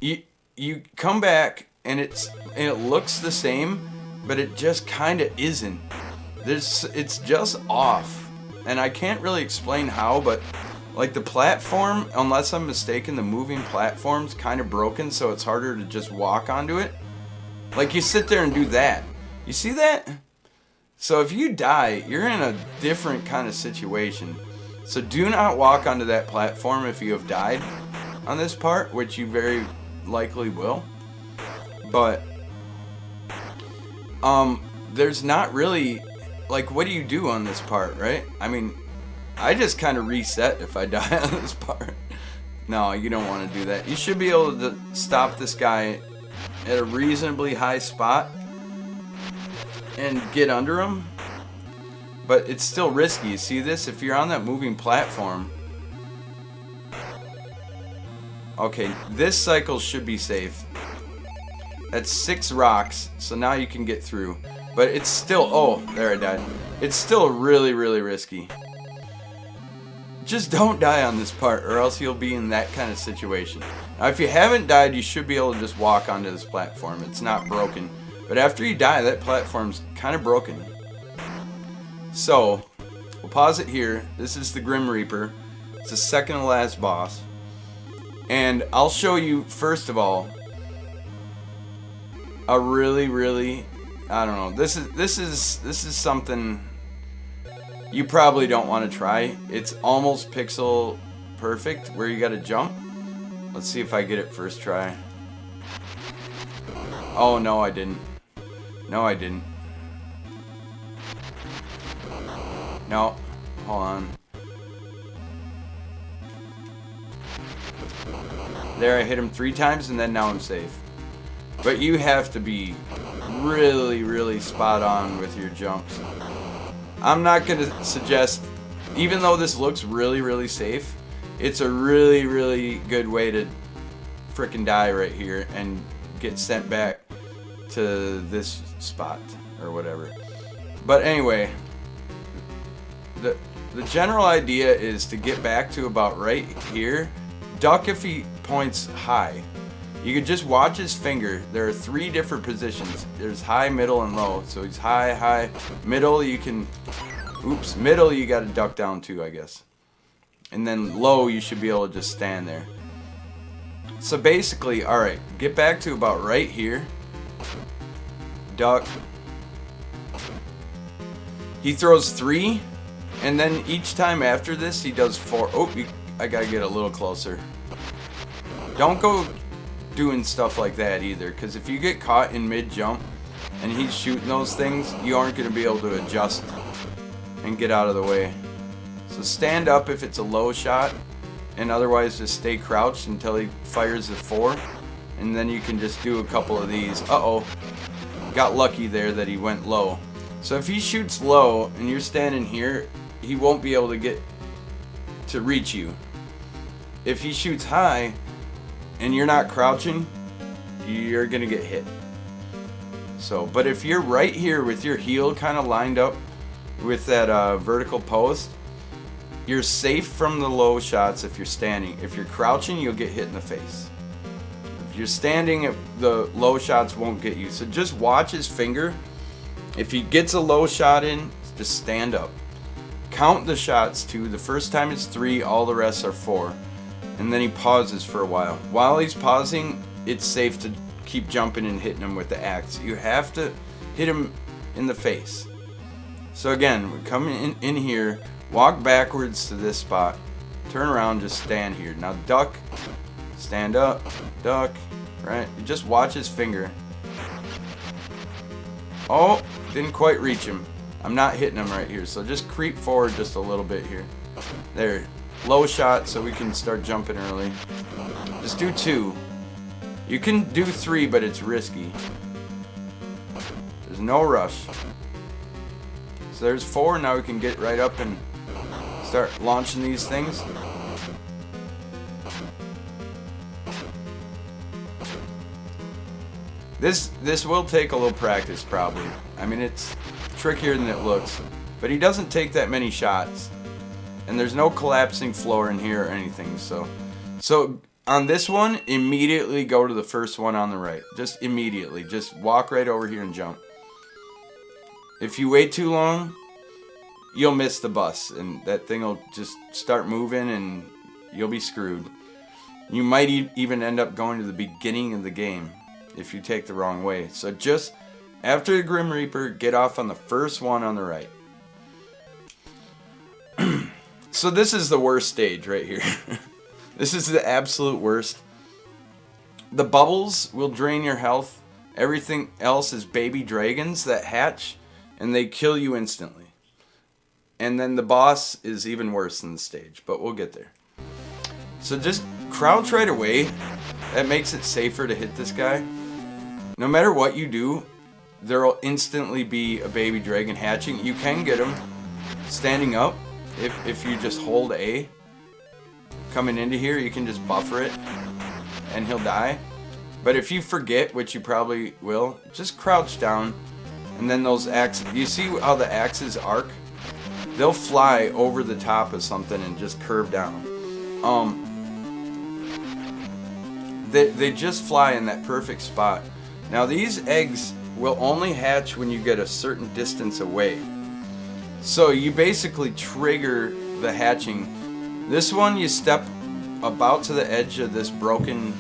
You come back and it looks the same, but it just kind of isn't. It's just off. And I can't really explain how, but like the platform, unless I'm mistaken, the moving platform's kind of broken, so it's harder to just walk onto it. Like you sit there and do that. You see that? So if you die, you're in a different kind of situation. So do not walk onto that platform if you have died on this part, which you very likely will. But there's not really, like, what do you do on this part, right? I mean, I just kind of reset if I die on this part. No, you don't want to do that. You should be able to stop this guy at a reasonably high spot and get under him. But it's still risky. You see this? If you're on that moving platform. Okay, this cycle should be safe. That's 6 rocks, so now you can get through. But it's still, oh, there I died. It's still really, really risky. Just don't die on this part, or else you'll be in that kind of situation. Now, if you haven't died, you should be able to just walk onto this platform. It's not broken. But after you die, that platform's kind of broken. So, we'll pause it here. This is the Grim Reaper. It's the second to last boss. And I'll show you, first of all, a really, really, I don't know. This is something you probably don't want to try. It's almost pixel perfect where you got to jump. Let's see if I get it first try. Oh, no, I didn't. No, I didn't. No, hold on. There, I hit him 3 times, and then now I'm safe. But you have to be really, really spot on with your jumps. I'm not going to suggest, even though this looks really, really safe, it's a really, really good way to frickin' die right here and get sent back to this spot or whatever. But anyway, the general idea is to get back to about right here. Duck if he points high. You could just watch his finger. There are 3 different positions. There's high, middle, and low. So he's high, high, middle. You can, oops, middle you got to duck down to, I guess. And then low you should be able to just stand there. So basically, all right, get back to about right here. Duck. He throws 3, and then each time after this he does 4. Oh, I gotta get a little closer. Don't go doing stuff like that either, because if you get caught in mid-jump and he's shooting those things, you aren't going to be able to adjust and get out of the way. So stand up if it's a low shot, and otherwise just stay crouched until he fires the 4, and then you can just do a couple of these. Uh-oh, got lucky there that he went low. So if he shoots low and you're standing here, he won't be able to get to reach you. If he shoots high and you're not crouching, you're gonna get hit. So, but if you're right here with your heel kind of lined up with that vertical post, you're safe from the low shots if you're standing. If you're crouching, you'll get hit in the face. If you're standing, the low shots won't get you. So just watch his finger. If he gets a low shot in, just stand up. Count the shots too. The first time it's 3, all the rest are 4. And then he pauses for a while. While he's pausing, it's safe to keep jumping and hitting him with the axe. You have to hit him in the face. So again, we're coming in here, walk backwards to this spot, turn around, just stand here. Now duck, stand up, duck, right? You just watch his finger. Oh, didn't quite reach him. I'm not hitting him right here, so just creep forward just a little bit here. There. Low shot so we can start jumping early. Just do 2. You can do 3, but it's risky. There's no rush. So there's 4. Now we can get right up and start launching these things. This will take a little practice probably. I mean, it's trickier than it looks, but he doesn't take that many shots. And there's no collapsing floor in here or anything. So on this one, immediately go to the first one on the right. Just immediately. Just walk right over here and jump. If you wait too long, you'll miss the bus. And that thing will just start moving and you'll be screwed. You might even end up going to the beginning of the game if you take the wrong way. So just after the Grim Reaper, get off on the first one on the right. So this is the worst stage right here. This is the absolute worst. The bubbles will drain your health. Everything else is baby dragons that hatch and they kill you instantly. And then the boss is even worse than the stage, but we'll get there. So just crouch right away. That makes it safer to hit this guy. No matter what you do, there will instantly be a baby dragon hatching. You can get him standing up. If you just hold A, coming into here, you can just buffer it, and he'll die. But if you forget, which you probably will, just crouch down, and then those axes, you see how the axes arc? They'll fly over the top of something and just curve down. They just fly in that perfect spot. Now these eggs will only hatch when you get a certain distance away. So you basically trigger the hatching. This one you step about to the edge of this broken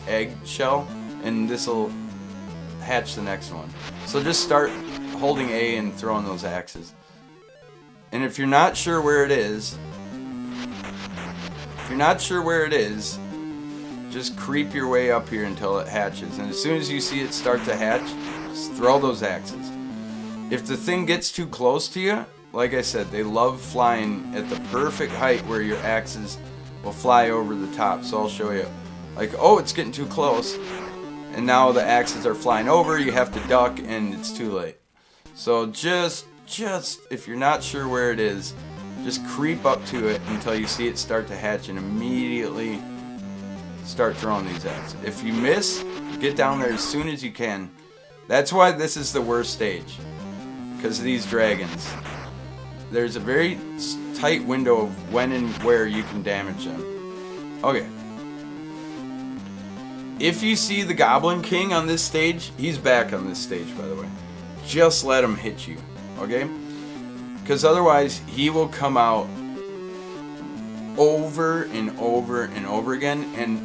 egg shell, and this will hatch the next one. So just start holding A and throwing those axes. And if you're not sure where it is, just creep your way up here until it hatches. And as soon as you see it start to hatch, just throw those axes. If the thing gets too close to you, like I said, they love flying at the perfect height where your axes will fly over the top. So I'll show you. Like, oh, it's getting too close. And now the axes are flying over, you have to duck, and it's too late. So just if you're not sure where it is, just creep up to it until you see it start to hatch and immediately start throwing these eggs. If you miss, get down there as soon as you can. That's why this is the worst stage, because of these dragons. There's a very tight window of when and where you can damage them. Okay. If you see the Goblin King on this stage, he's back on this stage, by the way. Just let him hit you, okay? Because otherwise, he will come out over and over and over again, and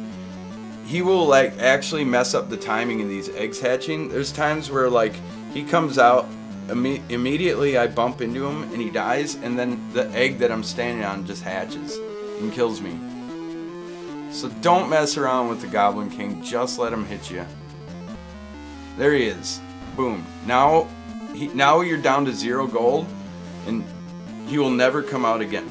he will like actually mess up the timing of these eggs hatching. There's times where like he comes out, immediately I bump into him and he dies, and then the egg that I'm standing on just hatches and kills me. So don't mess around with the Goblin King, just let him hit you. There he is. Boom. Now you're down to 0 gold, and he will never come out again.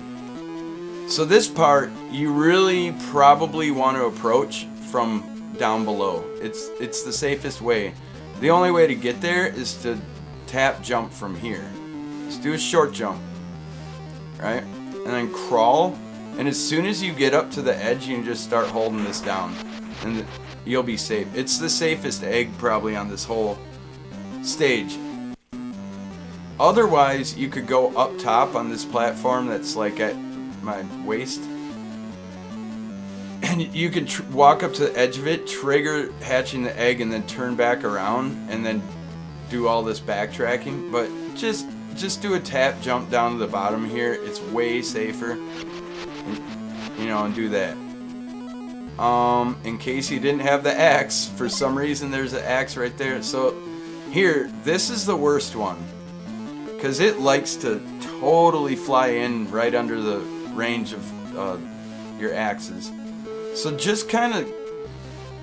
So this part, you really probably want to approach from down below. It's the safest way. The only way to get there is to tap jump from here. Just do a short jump, right? And then crawl. And as soon as you get up to the edge, you can just start holding this down, and you'll be safe. It's the safest egg probably on this whole stage. Otherwise, you could go up top on this platform that's like at my waist, and you could walk up to the edge of it, trigger hatching the egg, and then turn back around, and then do all this backtracking. But just do a tap jump down to the bottom here. It's way safer. And do that. In case you didn't have the axe, for some reason there's an axe right there. So here, this is the worst one, because it likes to totally fly in right under the range of your axes. So just kind of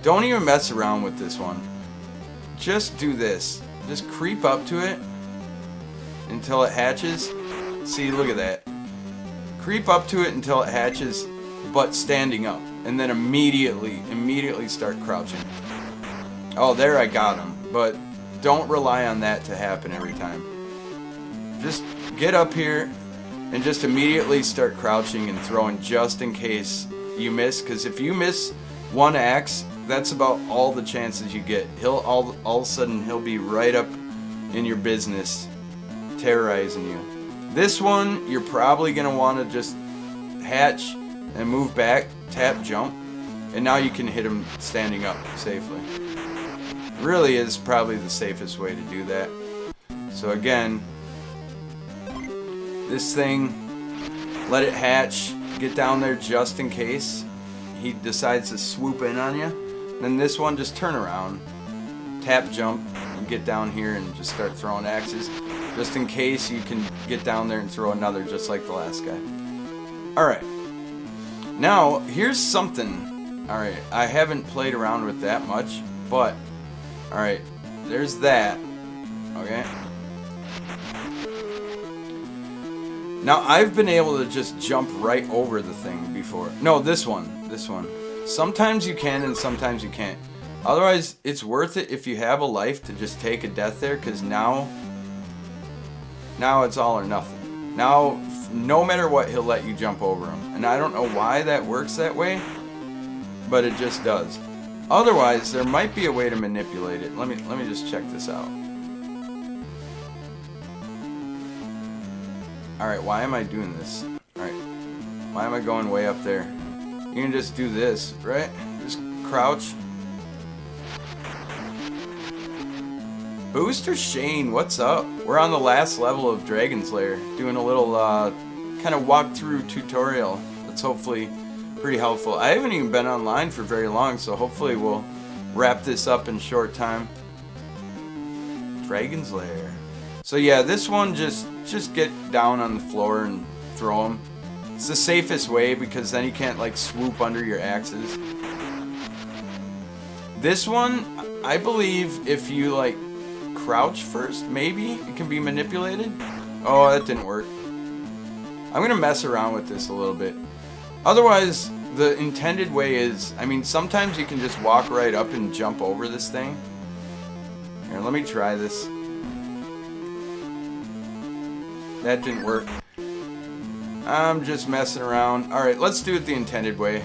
don't even mess around with this one. Just do this. Just creep up to it until it hatches. See, look at that. Creep up to it until it hatches, but standing up, and then immediately start crouching. Oh, there, I got him. But don't rely on that to happen every time. Just get up here and just immediately start crouching and throwing, just in case you miss. Because if you miss one axe, that's about all the chances you get. He'll all of a sudden he'll be right up in your business, terrorizing you. This one, you're probably going to want to just hatch and move back, tap jump, and now you can hit him standing up safely. Really is probably the safest way to do that. So again, this thing, let it hatch, get down there just in case he decides to swoop in on you. Then this one, just turn around, tap jump, and get down here and just start throwing axes. Just in case you can get down there and throw another just like the last guy. Alright. Now, here's something. Alright, I haven't played around with that much, but alright, there's that. Okay. Now, I've been able to just jump right over the thing before. No, this one. Sometimes you can and sometimes you can't. Otherwise, it's worth it if you have a life to just take a death there, because now it's all or nothing. Now, no matter what, he'll let you jump over him. And I don't know why that works that way, but it just does. Otherwise, there might be a way to manipulate it. Let me just check this out. Alright, why am I doing this? Alright, why am I going way up there? You can just do this, right? Just crouch. Booster Shane, what's up? We're on the last level of Dragon's Lair, doing a little kind of walkthrough tutorial that's hopefully pretty helpful. I haven't even been online for very long, so hopefully we'll wrap this up in short time. Dragon's Lair. So yeah, this one, just get down on the floor and throw him. It's the safest way, because then he can't like swoop under your axes. This one, I believe if you like crouch first, maybe it can be manipulated. Oh, that didn't work. I'm gonna mess around with this a little bit. Otherwise, the intended way is, I mean, sometimes you can just walk right up and jump over this thing. Here, let me try this. That didn't work. I'm just messing around. Alright, let's do it the intended way.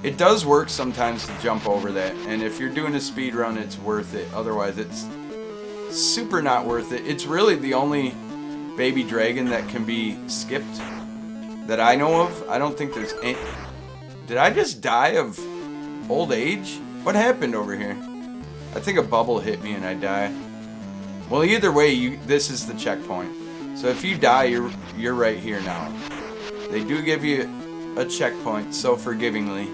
It does work sometimes to jump over that, and if you're doing a speed run, it's worth it. Otherwise, it's super not worth it. It's really the only baby dragon that can be skipped that I know of. I don't think there's any. Did I just die of old age? What happened over here? I think a bubble hit me and I die. Well, either way, this is the checkpoint. So if you die, you're right here now. They do give you a checkpoint so forgivingly.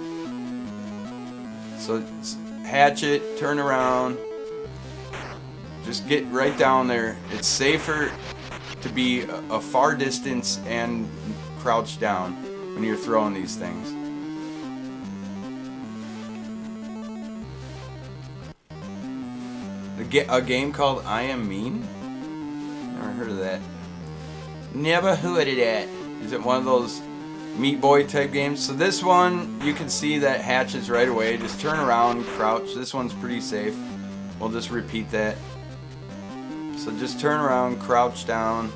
So hatch it, turn around, just get right down there. It's safer to be a far distance and crouch down when you're throwing these things. A game called I Am Mean? Never heard of that. Never heard of that. Is it one of those Meat Boy type games? So this one, you can see that hatches right away. Just turn around, crouch. This one's pretty safe. We'll just repeat that. So just turn around, crouch down,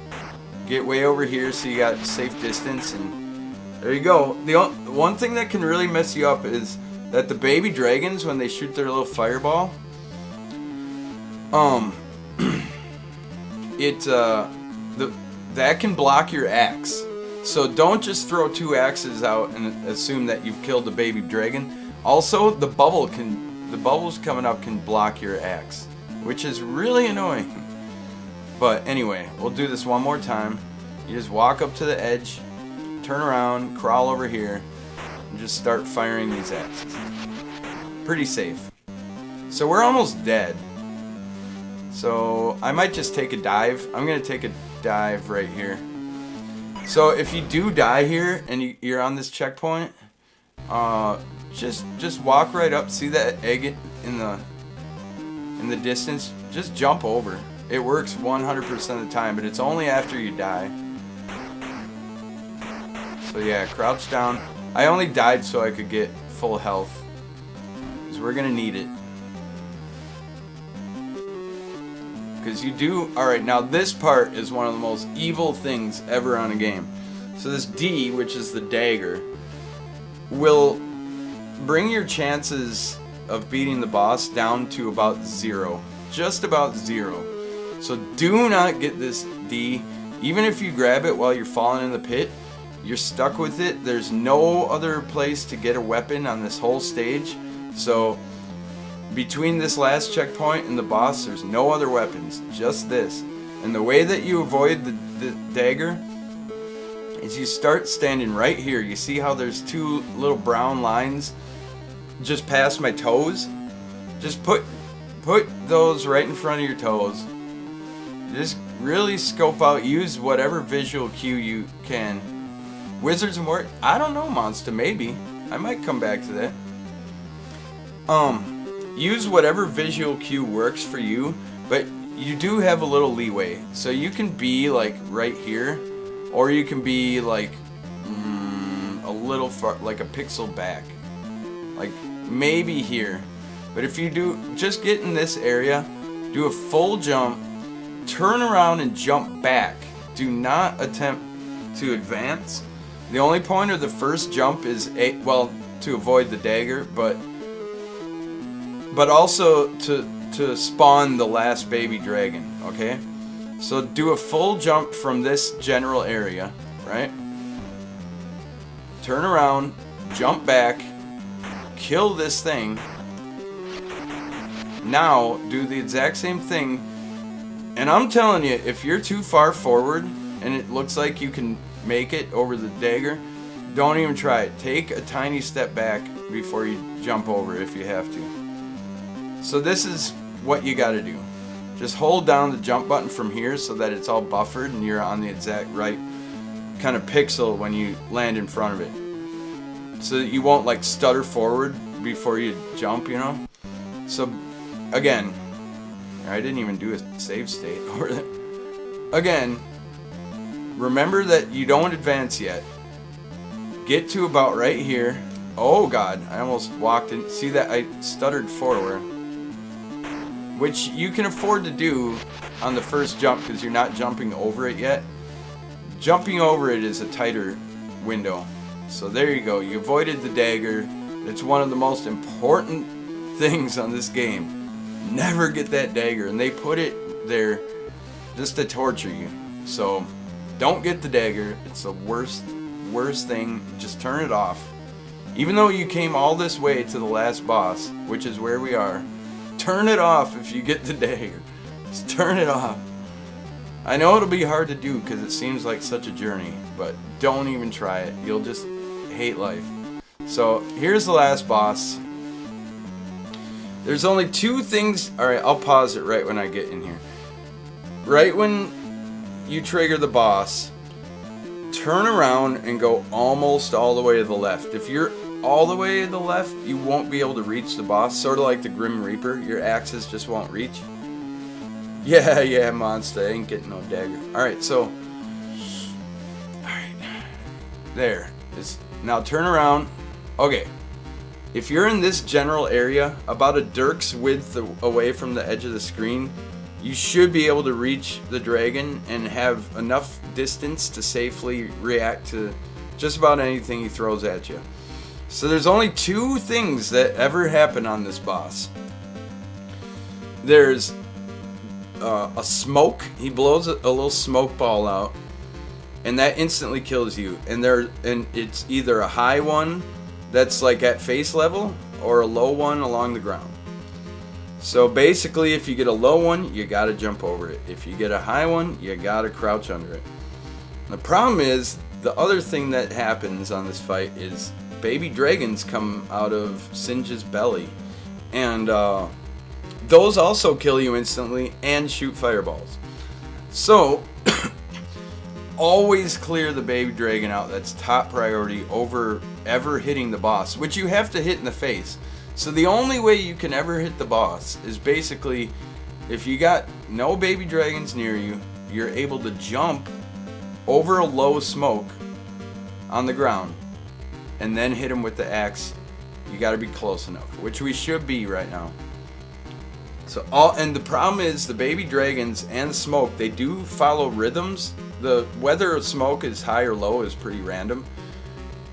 get way over here so you got safe distance, and there you go. The one thing that can really mess you up is that the baby dragons, when they shoot their little fireball, that can block your axe. So don't just throw 2 axes out and assume that you've killed the baby dragon. Also, the bubbles coming up can block your axe, which is really annoying. But anyway, we'll do this one more time. You just walk up to the edge, turn around, crawl over here, and just start firing these axes. Pretty safe. So we're almost dead. So I might just take a dive. I'm gonna take a dive right here. So if you do die here and you're on this checkpoint, just walk right up. See that egg in the distance? Just jump over. It works 100% of the time, but it's only after you die. So yeah, crouch down. I only died so I could get full health, because we're gonna need it. Because you do. Alright, now this part is one of the most evil things ever on a game. So this D, which is the dagger, will bring your chances of beating the boss down to about 0. Just about 0. So do not get this D. Even if you grab it while you're falling in the pit, you're stuck with it. There's no other place to get a weapon on this whole stage. So between this last checkpoint and the boss, there's no other weapons, just this. And the way that you avoid the dagger is you start standing right here. You see how there's 2 little brown lines just past my toes? Just put those right in front of your toes. Just really scope out, use whatever visual cue you can. Wizards and Warriors, I don't know, Monster, maybe. I might come back to that. Use whatever visual cue works for you, but you do have a little leeway. So you can be like right here, or you can be like a little far, like a pixel back. Like maybe here. But if you do, just get in this area, do a full jump, turn around and jump back. Do not attempt to advance. The only point of the first jump is to avoid the dagger, but also to spawn the last baby dragon, okay? So do a full jump from this general area, right? Turn around, jump back, kill this thing. Now do the exact same thing. And I'm telling you, if you're too far forward and it looks like you can make it over the dagger, don't even try it. Take a tiny step back before you jump over if you have to. So this is what you got to do. Just hold down the jump button from here so that it's all buffered and you're on the exact right kind of pixel when you land in front of it. So that you won't like stutter forward before you jump, you know? So again, I didn't even do a save state over there. Again, remember that you don't advance yet. Get to about right here. Oh god, I almost walked in. See that? I stuttered forward. Which you can afford to do on the first jump because you're not jumping over it yet. Jumping over it is a tighter window. So there you go. You avoided the dagger. It's one of the most important things on this game. Never get that dagger, and they put it there just to torture you. So don't get the dagger. It's the worst thing. Just turn it off. Even though you came all this way to the last boss, which is where we are, turn it off if you get the dagger. Just turn it off. I know it'll be hard to do because it seems like such a journey, but don't even try it. You'll just hate life. So here's the last boss. There's only two things. Alright, I'll pause it right when I get in here. Right when you trigger the boss, turn around and go almost all the way to the left. If you're all the way to the left, you won't be able to reach the boss. Sort of like the Grim Reaper. Your axes just won't reach. Yeah, monster. I ain't getting no dagger. Alright, so. Alright. There. Now turn around. Okay. If you're in this general area, about a dirk's width away from the edge of the screen, you should be able to reach the dragon and have enough distance to safely react to just about anything he throws at you. So there's only two things that ever happen on this boss. There's a smoke. He blows a little smoke ball out, and that instantly kills you. And it's either a high one that's like at face level or a low one along the ground. So basically, if you get a low one, you gotta jump over it. If you get a high one, you gotta crouch under it. The problem is, the other thing that happens on this fight is baby dragons come out of Singe's belly, and those also kill you instantly and shoot fireballs. So always clear the baby dragon out. That's top priority over ever hitting the boss, which you have to hit in the face. So the only way you can ever hit the boss is basically if you got no baby dragons near you, you're able to jump over a low smoke on the ground and then hit him with the axe. You got to be close enough, which we should be right now. And the problem is the baby dragons and smoke, they do follow rhythms. The whether of smoke is high or low is pretty random.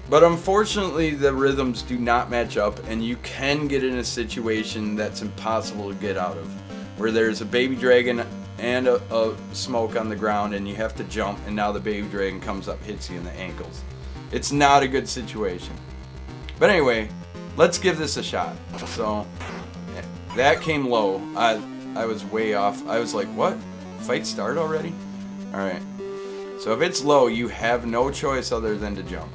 But unfortunately, the rhythms do not match up, and you can get in a situation that's impossible to get out of, where there's a baby dragon and a smoke on the ground, and you have to jump, and now the baby dragon comes up, hits you in the ankles. It's not a good situation. But anyway, let's give this a shot. So, that came low. I was way off. I was like, what? Fight start already? Alright. So if it's low, you have no choice other than to jump.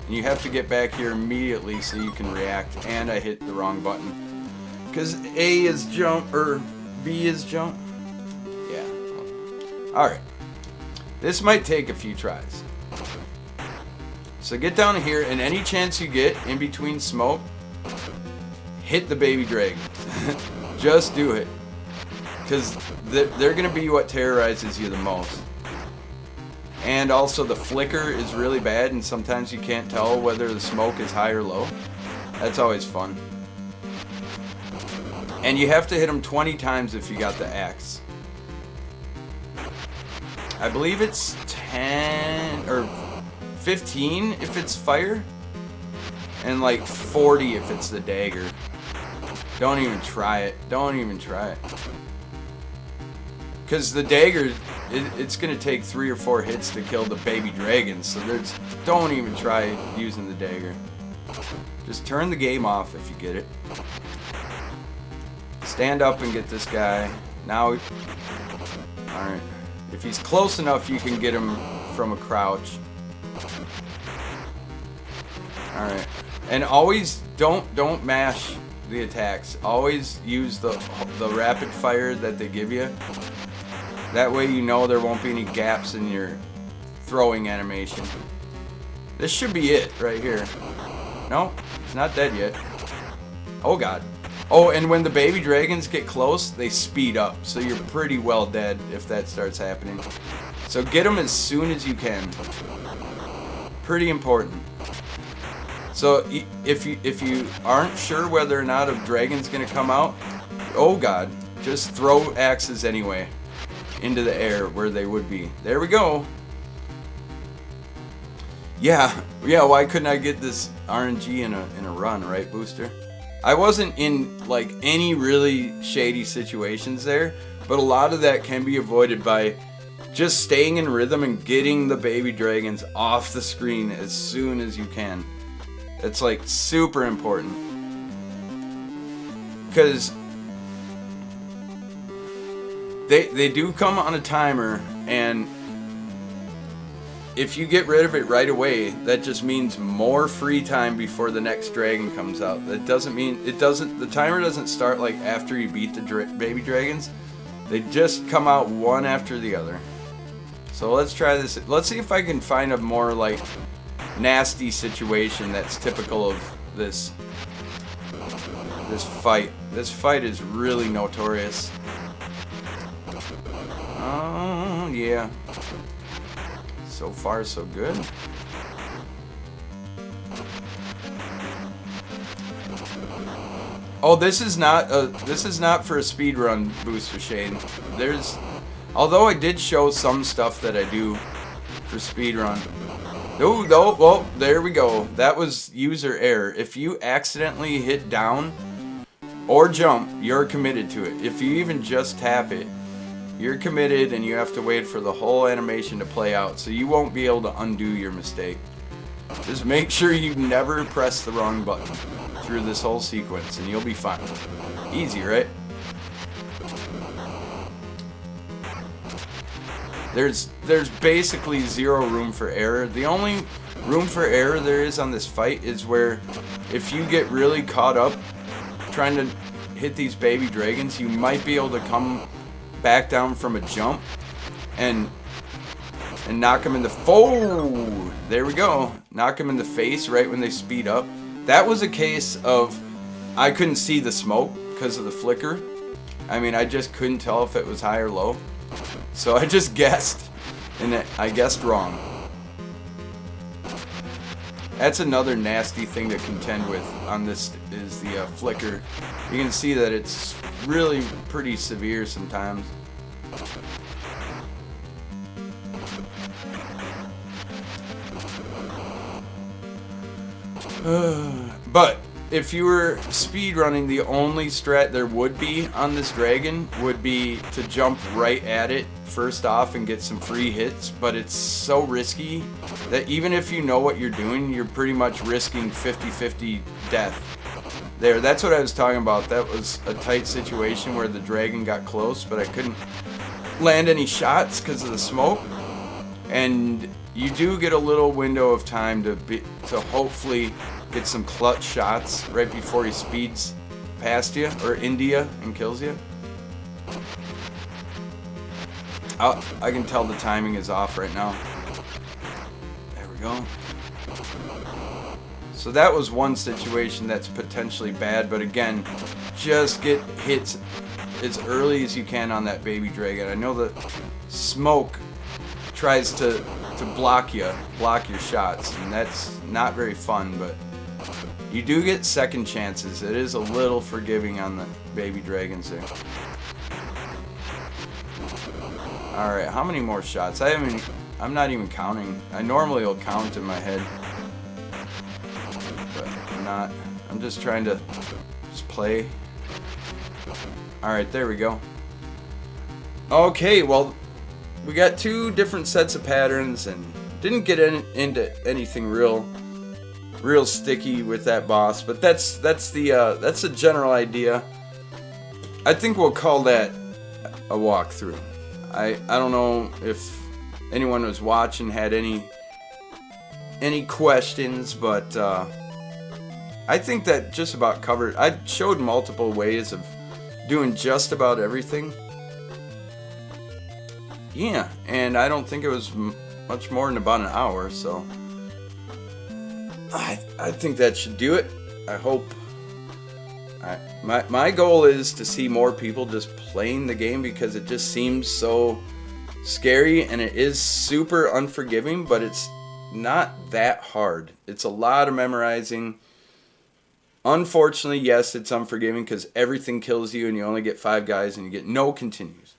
And you have to get back here immediately so you can react. And I hit the wrong button. Because A is jump, or B is jump. Yeah. Alright. This might take a few tries. So get down here, and any chance you get in between smoke, hit the baby dragon. Just do it. Because they're going to be what terrorizes you the most. And also the flicker is really bad, and sometimes you can't tell whether the smoke is high or low. That's always fun. And you have to hit them 20 times if you got the axe. I believe it's 10 or 15 if it's fire, and like 40 if it's the dagger. Don't even try it. Don't even try it. Because the dagger, it's going to take 3 or 4 hits to kill the baby dragons. So don't even try using the dagger. Just turn the game off if you get it. Stand up and get this guy. Now, alright. If he's close enough, you can get him from a crouch. Alright. And always don't mash the attacks. Always use the rapid fire that they give you. That way you know there won't be any gaps in your throwing animation. This should be it right here. No, it's not dead yet. Oh god. Oh, and when the baby dragons get close, they speed up. So you're pretty well dead if that starts happening. So get them as soon as you can. Pretty important. So if you aren't sure whether or not a dragon's gonna come out, oh god, just throw axes anyway into the air where they would be. There we go. Yeah, why couldn't I get this RNG in a run, right, Booster? I wasn't in, like, any really shady situations there, but a lot of that can be avoided by just staying in rhythm and getting the baby dragons off the screen as soon as you can. It's, like, super important. Because they do come on a timer, and if you get rid of it right away, that just means more free time before the next dragon comes out. That doesn't mean the timer doesn't start like after you beat the baby dragons. They just come out one after the other. So let's try this. Let's see if I can find a more like nasty situation that's typical of this fight. This fight is really notorious. Oh, yeah. So far, so good. Oh, this is not for a speed run, Booster Shade. Although I did show some stuff that I do for speed run. Oh, well, there we go. That was user error. If you accidentally hit down or jump, you're committed to it. If you even just tap it, you're committed, and you have to wait for the whole animation to play out, so you won't be able to undo your mistake. Just make sure you never press the wrong button through this whole sequence, and you'll be fine. Easy, right? There's basically zero room for error. The only room for error there is on this fight is where if you get really caught up trying to hit these baby dragons, you might be able to come back down from a jump and knock them in the there we go. Knock them in the face right when they speed up. That was a case of I couldn't see the smoke because of the flicker. I mean, I just couldn't tell if it was high or low. So I just guessed, and I guessed wrong. That's another nasty thing to contend with on this is the flicker. You can see that it's really pretty severe sometimes. But if you were speedrunning, the only strat there would be on this dragon would be to jump right at it first off and get some free hits, but it's so risky that even if you know what you're doing, you're pretty much risking 50-50 death. There, that's what I was talking about. That was a tight situation where the dragon got close, but I couldn't land any shots because of the smoke. And you do get a little window of time to hopefully get some clutch shots right before he speeds past you or into you and kills you. I can tell the timing is off right now. There we go. So that was one situation that's potentially bad, but again, just get hits as early as you can on that baby dragon. I know the smoke tries to block your shots, and that's not very fun, but you do get second chances. It is a little forgiving on the baby dragons there. Alright, how many more shots? I'm not even counting. I normally will count in my head, but I'm not. I'm just trying to just play. Alright, there we go. Okay, well, we got two different sets of patterns and didn't get into anything real sticky with that boss, but that's the general idea. I think we'll call that a walkthrough. I don't know if anyone was watching had any questions, but I think that just about covered. I showed multiple ways of doing just about everything. Yeah, and I don't think it was much more than about an hour, so I think that should do it. I hope. My goal is to see more people just playing the game because it just seems so scary, and it is super unforgiving, but it's not that hard. It's a lot of memorizing. Unfortunately, yes, it's unforgiving because everything kills you and you only get 5 guys and you get no continues.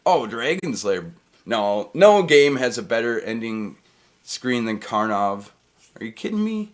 Oh, Dragon's Lair. No game has a better ending screen than Karnov. Are you kidding me?